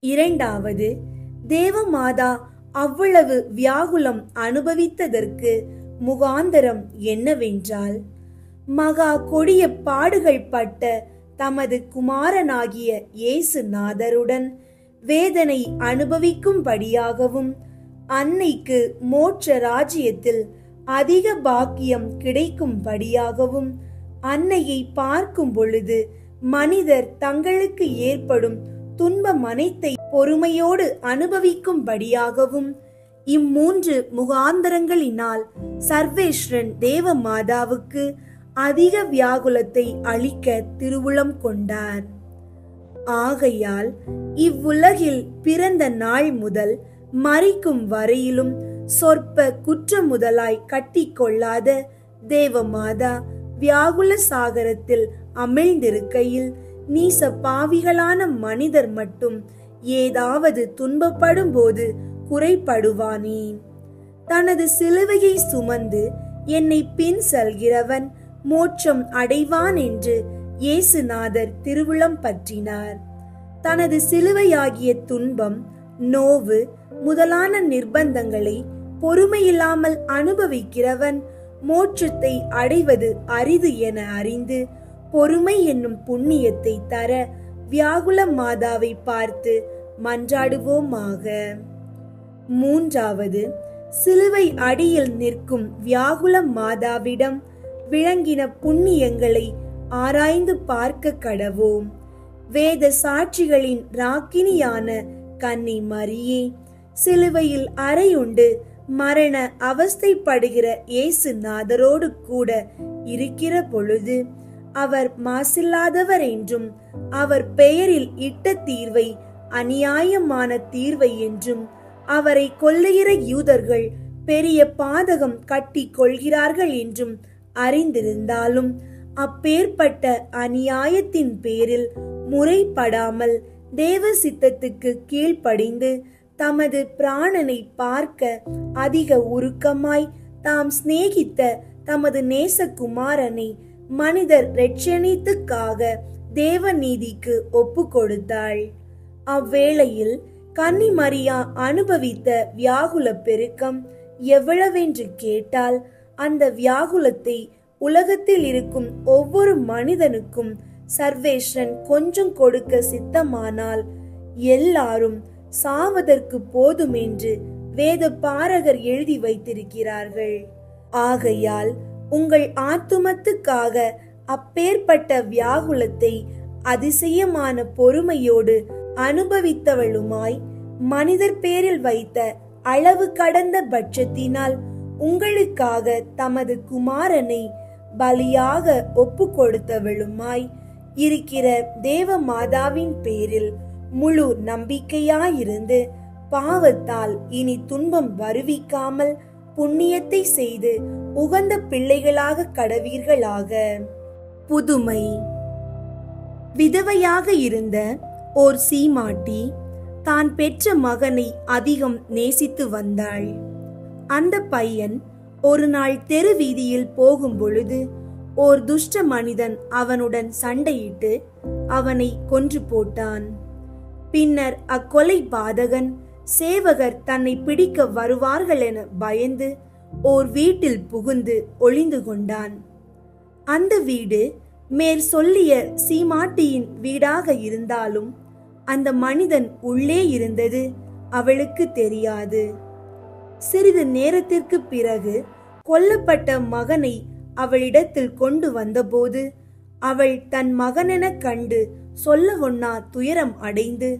2வது, தேவமாதா அவ்வளவு வியாகுலம் அனுபவித்ததற்கு முகாந்தரம் என்னவென்றால், மகா கொடிய பாடுகள் பட்ட தமது குமாரனாகிய இயேசுநாதருடன் வேதனை அனுபவிக்கும்படியாகவும் அன்னைக்கு மோட்ச ராஜ்யத்தில் அதிக பாக்கியம் கிடைக்கும்படியாகவும் அன்னையை பார்க்கும் பொழுது மனிதர் தங்களுக்கு ஏற்படும் துன்பம் அனைத்தை பொறுமையோடு அனுபவிக்கும்படியாகவும் இம்மூன்று முகாந்தரங்களினால் சர்வேஸ்வரன் தேவ மாதாவுக்கு அதிக வியாகுலத்தை அளிக்க திருவுளம் கொண்டார். ஆகையால் இவ்வுலகில் பிறந்த நாள் முதல் மரிக்கும் வரையிலும் சொற்ப குற்றம் முதலாய் கட்டிக்கொள்ளாத தேவமாதா வியாகுல சாகரத்தில் அமிழ்ந்திருக்கையில் நீச பாவிகளான மனிதர் மட்டும் ஏதாவது துன்பப்படும் போது குறைபடுவானேன்? தனது சிலுவையை சுமந்து என்னை பின் செல்கிறவன் மோட்சம் அடைவான் என்று இயேசுநாதர் திருவுளம் பற்றினார். தனது சிலுவையாகிய துன்பம், நோவு முதலான நிர்பந்தங்களை பொறுமையில்லாமல் அனுபவிக்கிறவன் மோட்சத்தை அடைவது அரிது என அறிந்து பொறுமை என்னும் புண்ணியத்தை தர வியாகுல மாதாவை பார்த்து மன்றாடுவோமாக. 3வது, சிலுவை அடியில் நிற்கும் வியாகுல மாதாவிடம் விளங்கின புண்ணியங்களை ஆராய்ந்து பார்க்க கடவோம். வேத சாட்சிகளின் ராக்கினியான கன்னி மரியே, சிலுவையில் அறையுண்டு மரண அவஸ்தைப்படுகிற இயேசுநாதரோடு கூட இருக்கிற பொழுது அவர் மாசில்லாதவர் என்றும் அவர் பெயரில் இட்ட தீர்வை அநியாயமான தீர்வை என்றும் அவரை கொல்லுகிற யூதர்கள் பெரிய பாதகம் கட்டி கொள்கிறார்கள் என்றும் அறிந்திருந்தாலும் அப்பேற்பட்ட அநியாயத்தின் பேரில் முறைப்படாமல் தேவ சித்தத்துக்கு கீழ்ப்படிந்து தமது பிராணனை பார்க்க அதிக உருக்கமாய் தாம் சிநேகித்த தமது நேசகுமாரனை மனிதர் இரட்சணித்துக்காக தேவ நீதிக்கு ஒப்பு கொடுத்தாள். அவ்வேளையில் கன்னி மரியா அனுபவித்த வியாகுல பெருக்கம் எவ்வளவென்று கேட்டால், அந்த வியாகுலத்தை உலகத்தில் இருக்கும் ஒவ்வொரு மனிதனுக்கும் சர்வேஸ்வரன் கொஞ்சம் கொடுக்க சித்தமானால் எல்லாரும் சாவதற்கு போதும் என்று வேத பாரகர் எழுதி வைத்திருக்கிறார்கள். ஆகையால் உங்கள் ஆத்துமத்துக்காக அப்பேற்பட்ட வியாகுலத்தை அதிசயமான பொறுமையோடு அனுபவித்தவளுமாய் மனிதர் பேரில் வைத்த அளவு கடந்த பட்சத்தினால் உங்களுக்காக தமது குமாரனை பலியாக ஒப்பு கொடுத்தவளுமாய் இருக்கிற தேவ மாதாவின் பேரில் முழு நம்பிக்கையாயிருந்து பாவத்தால் இனி துன்பம் வருவிக்காமல் புண்ணியத்தை செய்து உகந்த பிள்ளைகளாக கடவீர்களாக. புதுமை. விதவையாக இருந்த ஓர் சீமாட்டி தான் பெற்ற மகனை அதிகம் நேசித்து வந்தாள். அந்த பையன் ஒரு நாள் தெரு வீதியில் போகும் பொழுது ஓர் துஷ்ட மனிதன் அவனுடன் சண்டையிட்டு அவனை கொன்று போட்டான். பின்னர் அக்கொலை பாதகன் சேவகர் தன்னை பிடிக்க வருவார்கள் என பயந்து ஓர் வீட்டில் புகுந்து ஒளிந்து கொண்டான். அந்த வீடு மேற் சொல்லிய சீமாட்டியின் வீடாக இருந்தாலும் அந்த மனிதன் உள்ளே இருந்தது அவளுக்கு தெரியாது. சிறிது நேரத்திற்கு பிறகு கொல்லப்பட்ட மகனை அவளிடத்தில் கொண்டு வந்தபோது அவள் தன் மகனென கண்டு சொல்ல ஒண்ணா துயரம் அடைந்து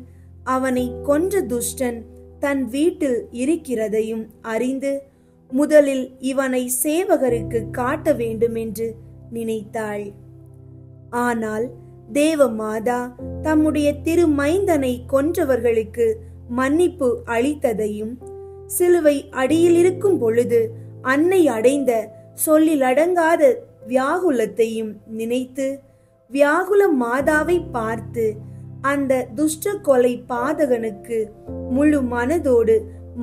அவனை கொன்ற துஷ்டன் தன் வீட்டில் இருக்கிறதையும் அறிந்து முதலில் இவனை சேவகருக்கு காட்ட வேண்டுமென்று நினைத்தாள். ஆனால் தேவ மாதா தம்முடைய திருமைந்தனை கொன்றவர்களுக்கு மன்னிப்பு அளித்ததையும் சிலுவை அடியில் இருக்கும் பொழுது அன்னை அடைந்த சொல்லிலடங்காத வியாகுலத்தையும் நினைத்து வியாகுல மாதாவை பார்த்து அந்த துஷ்ட கொலை பாதகனுக்கு முழு மனதோடு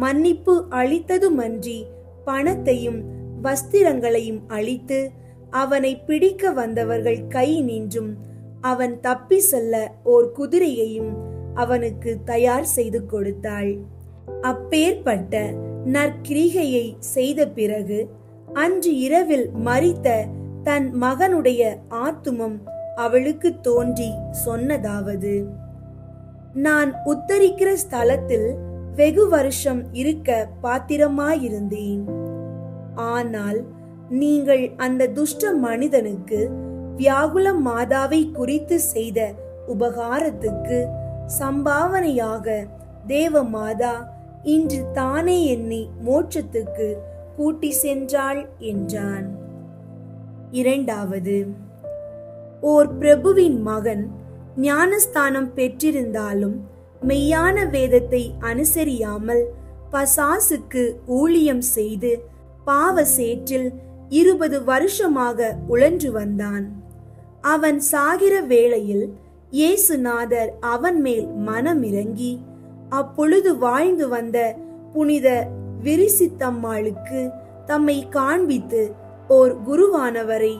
மன்னிப்பு அளித்ததுமன்றி பணத்தையும் வஸ்திரங்களையும் அளித்து அவனை பிடிக்க வந்தவர்கள் கை நின்றும் அவன் தப்பி செல்ல ஓர் குதிரையையும் அவனுக்கு தயார் செய்து கொடுத்தாள். அப்பேற்பட்ட நற்கிரிகையை செய்த பிறகு அன்று இரவில் மரித்த தன் மகனுடைய ஆத்துமம் அவளுக்கு தோன்றி சொன்னதாவது: நான் உத்தரிக்கிற ஸ்தலத்தில் வெகு வருஷம் இருக்க பாத்திரமாயிருந்தேன். ஆனால் நீங்கள் அந்த துஷ்ட மனிதனுக்கு வியாகுல மாதாவை குறித்து செய்த உபகாரத்துக்கு சம்பாவனையாக தேவ மாதா இன்று தானே என்னை மோட்சத்துக்கு கூட்டி சென்றாள் என்றான். இரண்டாவது, ஓர் பிரபுவின் மகன் ஞானஸ்தானம் பெற்றிருந்தாலும் மெய்யான வேதத்தை அனுசரியாமல் பசாசுக்கு ஊழியம் செய்து பாவ சேற்றில் 20 வருஷமாக உழன்று வந்தான். அவன் சாகிற வேளையில் இயேசுநாதர் அவன் மேல் மனமிறங்கி அப்பொழுது வாழ்ந்து வந்த புனித விரிசித்தம்மாளுக்கு தம்மை காண்பித்து ஓர் குருவானவரை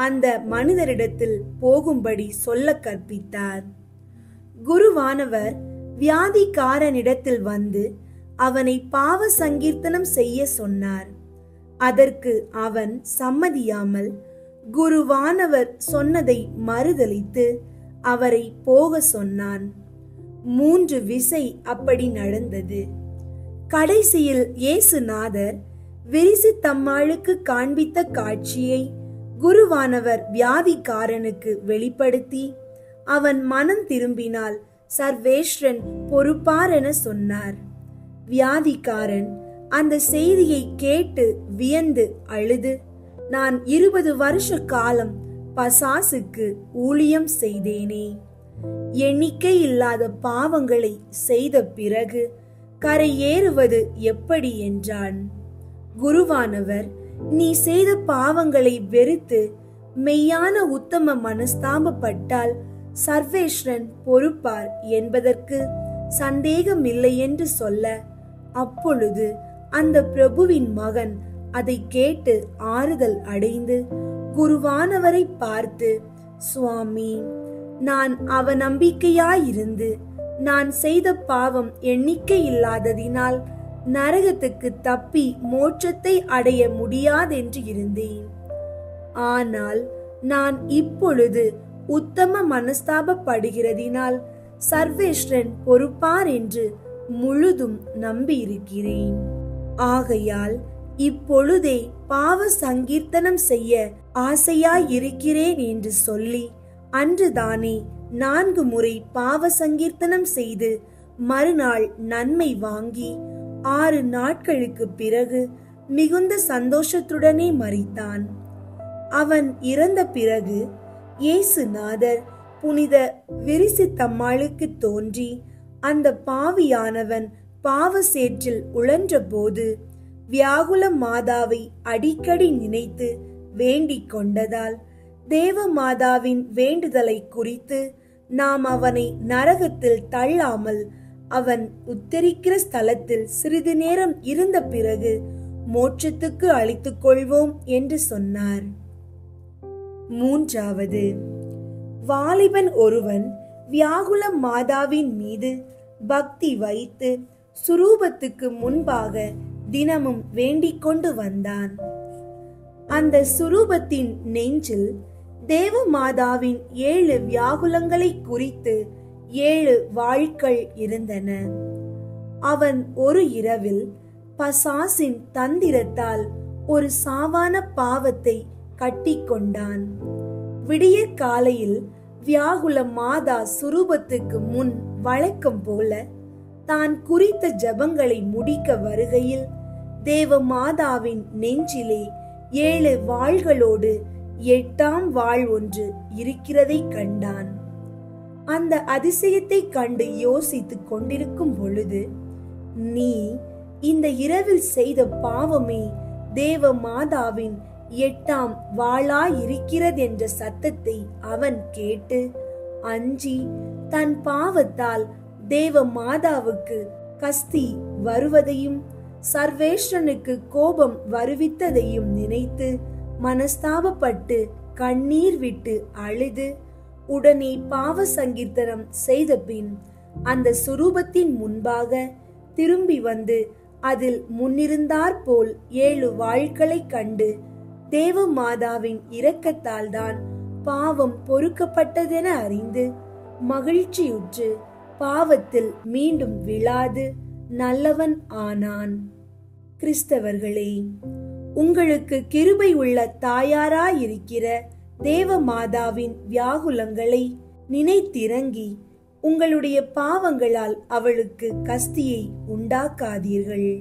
அந்த மனிதரிடத்தில் போகும்படி சொல்ல கற்பித்தார். குருவானவர் வியாதிக்காரனிடத்தில் வந்து அவனை பாவ சங்கீர்த்தனம் செய்ய சொன்னார். அதற்கு அவன் சம்மதியாமல் குருவானவர் சொன்னதை மறுதலித்து அவரை போக சொன்னான். 3 விசை அப்படி நடந்தது. கடைசியில் இயேசுநாதர் விரிசித்தம்மாளுக்கு காண்பித்த காட்சியை குருவானவர் வியாதிக்காரனுக்கு வெளிப்படுத்தி அவன் மனம் திரும்பினால் சர்வேஸ்வரன் பொறுப்பார் என சொன்னார். வியாதிக்காரன் அந்த செய்தியை கேட்டு வியந்து அழுது, நான் 20 வருஷ காலம் பசாசுக்கு ஊழியம் செய்தேனே, எண்ணிக்கை இல்லாத பாவங்களை செய்த பிறகு கரையேறுவது எப்படி என்றான். குருவானவர், நீ செய்த பாவங்களை வெறுத்து மெய்யான உத்தம மனஸ்தாபப்பட்டால் சர்வேஸ்வரன் பொறுப்பார் என்பதற்கு சந்தேகமில்லை என்று சொல்ல, அப்பொழுது அந்த பிரபுவின் மகன் அதை கேட்டு ஆறுதல் அடைந்து குருவானவரை பார்த்து, சுவாமி, நான் அவநம்பிக்கையாயிருந்து நான் செய்த பாவம் எண்ணிக்கை இல்லாததினால் நரகத்துக்கு தப்பி மோட்சத்தை அடைய முடியாதென்று இருந்தேன். ஆனால் நான் இப்பொழுது உத்தம மனஸ்தாபப்படுகிறதினால் சர்வேஸ்வரன் பொறுப்பார் என்று முழுதும் நம்பியிருக்கிறேன். ஆகையால் இப்பொழுதே பாவ சங்கீர்த்தனம் செய்ய ஆசையாயிருக்கிறேன் என்று சொல்லி அன்றுதானே 4 முறை பாவ சங்கீர்த்தனம் செய்து மறுநாள் நன்மை வாங்கி 6 நாட்களுக்கு பிறகு மிகுந்த சந்தோஷத்துடனே மரித்தான். அவன் இறந்த பிறகு இயேசுநாதர் புனித விரிசித்தம்மாளுக்கு தோன்றி அந்த பாவியானவன் பாவ சேற்றில் உழன்றபோது வியாகுல மாதாவை அடிக்கடி நினைத்து வேண்டிக் கொண்டதால் தேவ மாதாவின் வேண்டுதலை குறித்து நாம் அவனை நரகத்தில் தள்ளாமல் அவன் உத்தரிக்கிற ஸ்தலத்தில் சிறிது நேரம் இருந்த பிறகு மோட்சத்துக்கு அழைத்துக் கொள்வோம் என்று சொன்னார். மூன்றாவது, வாலிபன் ஒருவன் வியாகுல மாதாவின் மீது பக்தி வைத்து சுரூபத்துக்கு முன்பாக தினமும் வேண்டிக் கொண்டு வந்தான். அந்த சுரூபத்தின் நெஞ்சில் தேவ மாதாவின் 7 வியாகுலங்களை குறித்து 7 வாள்கள் இருந்தன. அவன் ஒரு இரவில் பசாசின் தந்திரத்தால் ஒரு சாவான பாவத்தை கட்டி கொண்டான். விடிய காலையில் வியாகுல மாதா சுரூபத்துக்கு முன் வழக்கம் போல தான் குறித்த ஜபங்களை முடிக்க வருகையில் தேவ மாதாவின் நெஞ்சிலே 7 வாள்களோடு 8ஆம் வாள் ஒன்று இருக்கிறதை கண்டான். அந்த அதிசயத்தை கண்டு யோசித்துக் கொண்டிருக்கும் பொழுது, நீ இந்த இரவில் செய்த பாவமே தேவ மாதாவின் 8ஆம் வாளாயிருக்கிறது என்ற சத்தத்தை அவன் கேட்டு அஞ்சி தன் பாவத்தால் தேவ மாதாவுக்கு கஸ்தி வருவதையும் சர்வேஸ்வரனுக்கு கோபம் வருவித்ததையும் நினைத்து மனஸ்தாபப்பட்டு கண்ணீர் விட்டு அழுது உடனே பாவ சங்கீர்த்தனம் செய்த பின் அந்த சுரூபத்தின் முன்பாக திரும்பி வந்து அதில் முன்னிருந்தாற் போல் 7 வாள்களை கண்டு தேவ மாதாவின் இரக்கத்தால் தான் பாவம் பொறுக்கப்பட்டதென அறிந்து மகிழ்ச்சியுற்று பாவத்தில் மீண்டும் விழாது நல்லவன் ஆனான். கிறிஸ்தவர்களே, உங்களுக்கு கிருபை உள்ள தாயாராயிருக்கிற தேவ மாதாவின் வியாகுலங்களை நினைத்திறங்கி உங்களுடைய பாவங்களால் அவளுக்கு கஸ்தியை உண்டாக்காதீர்கள்.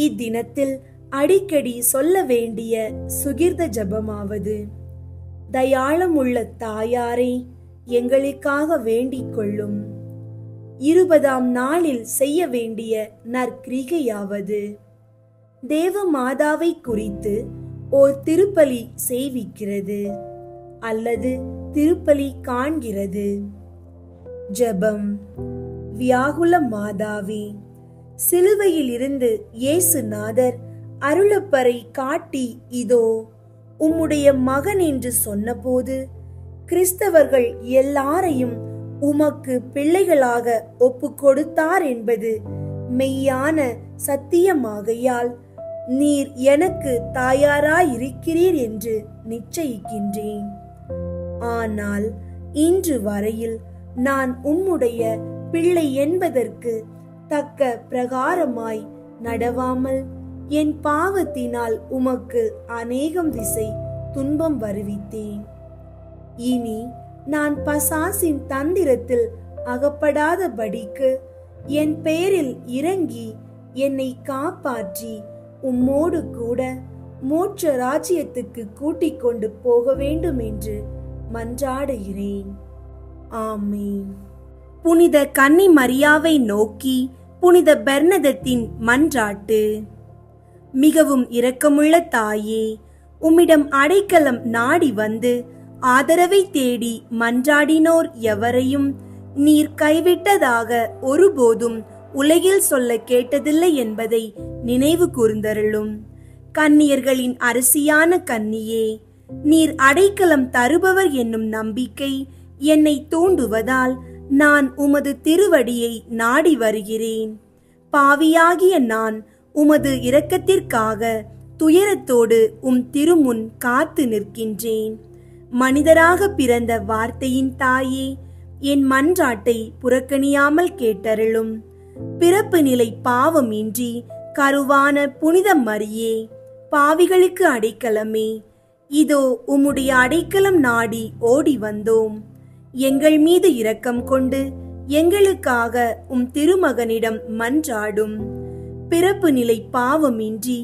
இத்தினத்தில் அடிக்கடி சொல்ல வேண்டிய சுகிர்த ஜபமாவது, தயாளமுள்ள தாயாரே எங்களுக்காக வேண்டிக் கொள்ளும். 20ஆம் நாளில் செய்ய வேண்டிய நற்கிரிகையாவது, தேவ மாதாவை குறித்து ஓர் திருப்பலி செய்விக்கிறது அல்லது திருப்பலி காண்கிறது. ஜெபம். வியாகுல மாதாவே, சிலுவையில் இருந்து இயேசுநாதர் அருளப்பரை காட்டி இதோ உம்முடைய மகன் என்று சொன்னபோது கிறிஸ்தவர்கள் எல்லாரையும் உமக்கு பிள்ளைகளாக ஒப்பு கொடுத்தார் என்பது மெய்யான சத்தியமாகையால் நீர் எனக்கு தாயாராயிருக்கிறீர் என்று நிச்சயிக்கின்றேன். ஆனால் இன்று வரையில் நான் உம்முடைய பிள்ளை என்பதற்கு தக்க பிரகாரமாய் நடவாமல் என் பாவத்தினால் உமக்கு அநேகம் திசை துன்பம் வருவித்தேன். இனி நான் பசாசின் தந்திரத்தில் அகப்படாதபடிக்கு என் பெயரில் இறங்கி என்னை காப்பாற்றி உம்மோடு கூட மோட்ச ராஜ்யத்துக்கு கூட்டிக் கொண்டு போக வேண்டும் என்று மன்றாடுகிறேன். ஆமீன். புனித கன்னி மரியாவை நோக்கி புனித பெர்னதத்தின் மன்றாட்டு. மிகவும் இரக்கமுள்ள தாயே, உம்மிடம் அடைக்கலம் நாடி வந்து ஆதரவை தேடி மன்றாடினோர் எவரையும் நீர் கைவிட்டதாக ஒருபோதும் உலகில் சொல்ல கேட்டதில்லை என்பதை நினைவு கூர்ந்தருளும். கன்னியர்களின் அரசியான கன்னியே, நீர் அடைக்கலம் தருபவர் என்னும் நம்பிக்கை என்னை தூண்டுவதால் நான் உமது திருவடியை நாடி வருகிறேன். பாவியாகிய நான் உமது இரக்கத்திற்காக துயரத்தோடு உம் திருமுன் காத்து நிற்கின்றேன். மனிதராக பிறந்த வார்த்தையின் தாயே, என் மன்றாட்டை புறக்கணியாமல் கேட்டருளும். பிறப்பு நிலை பாவம் இன்றி கருவான புனித மரியே, பாவிகளுக்கு அடைக்கலமே, இதோ உம்முடைய அடைக்கலம் நாடி ஓடி வந்தோம். எங்கள் மீது இரக்கம் கொண்டு எங்களுக்காக உம் திருமகனிடம் மன்றாடும். பிறப்பு நிலை பாவம் இன்றி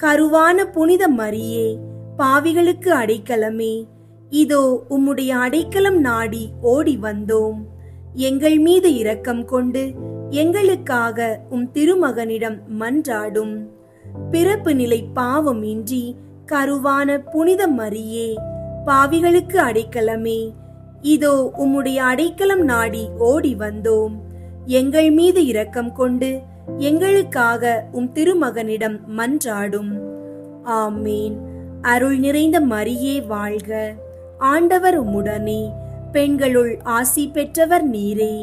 கருவான புனித மரியே, பாவிகளுக்கு அடைக்கலமே, இதோ உம்முடைய அடைக்கலம் நாடி ஓடி வந்தோம். எங்கள் மீது இரக்கம் கொண்டு எங்களுக்காக உம் திருமகனிடம் மன்றாடும். பிறப்பு நிலை பாவம் இன்றி கருவான புனித மரியே, பாவிகளுக்கு அடைக்கலமே, இதோ உம்முடைய அடைக்கலம் நாடி ஓடி வந்தோம். எங்கள் மீது இரக்கம் கொண்டு எங்களுக்காக உம் திருமகனிடம் மன்றாடும். ஆமீன். அருள் நிறைந்த மரியே வாழ்க. ஆண்டவர் உம்முடனே, பெண்களுள் ஆசி பெற்றவர் நீரே.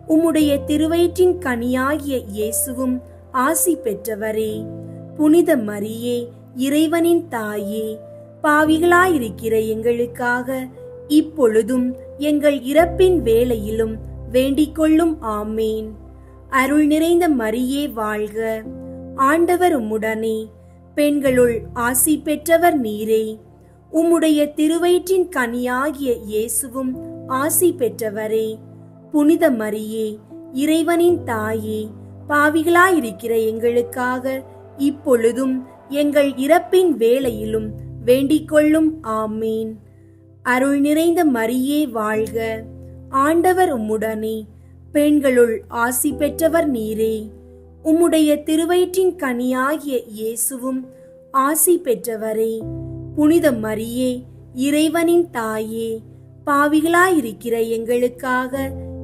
உம்முடைய திருவயிற்றின் கனியாகிய இயேசுவும் ஆசி பெற்றவரே. புனித மரியே, இறைவனின் தாயே, பாவிகளாயிருக்கிற எங்களுக்காக இப்பொழுதும் எங்கள் இறப்பின் வேளையிலும் வேண்டிக் கொள்ளும். ஆமீன். அருள் நிறைந்த மரியே வாழ்க. ஆண்டவர் உம்முடனே, பெண்களுள் ஆசி பெற்றவர் நீரே. உம்முடைய திருவயிற்றின் கனியாகிய இயேசுவும் ஆசி பெற்றவரே. புனித மரியே, இறைவனின் தாயே, பாவிகளாயிருக்கிற எங்களுக்காக இப்பொழுதும் எங்கள் இறப்பின் வேளையிலும் வேண்டிக் கொள்ளும். ஆமீன். அருள் நிறைந்த மரியே வாழ்க. ஆண்டவர் உம்முடனே, பெண்களுள் ஆசி பெற்றவர் நீரே. உம்முடைய திருவயிற்றின் கனியாகிய இயேசுவும் ஆசி பெற்றவரே. புனித மரியே, இறைவனின் தாயே, பாவிகளாயிருக்கிற எங்களுக்காக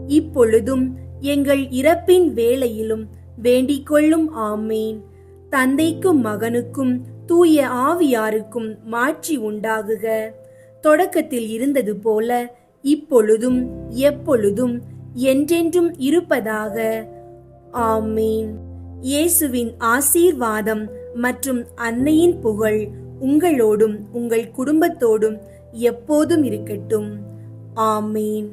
இப்பொழுதும் எங்கள் இறப்பின் வேளையிலும் வேண்டிக் கொள்ளும். ஆமீன். தந்தைக்கும் மகனுக்கும் தூய ஆவியாருக்கும் மாட்சி உண்டாகுக. தொடக்கத்தில் இருந்தது போல இப்பொழுதும் எப்பொழுதும் என்றென்றும் இருப்பதாக. ஆமீன். இயேசுவின் ஆசீர்வாதம் மற்றும் அன்னையின் புகழ் உங்களோடும் உங்கள் குடும்பத்தோடும் எப்போதும் இருக்கட்டும். ஆமீன்.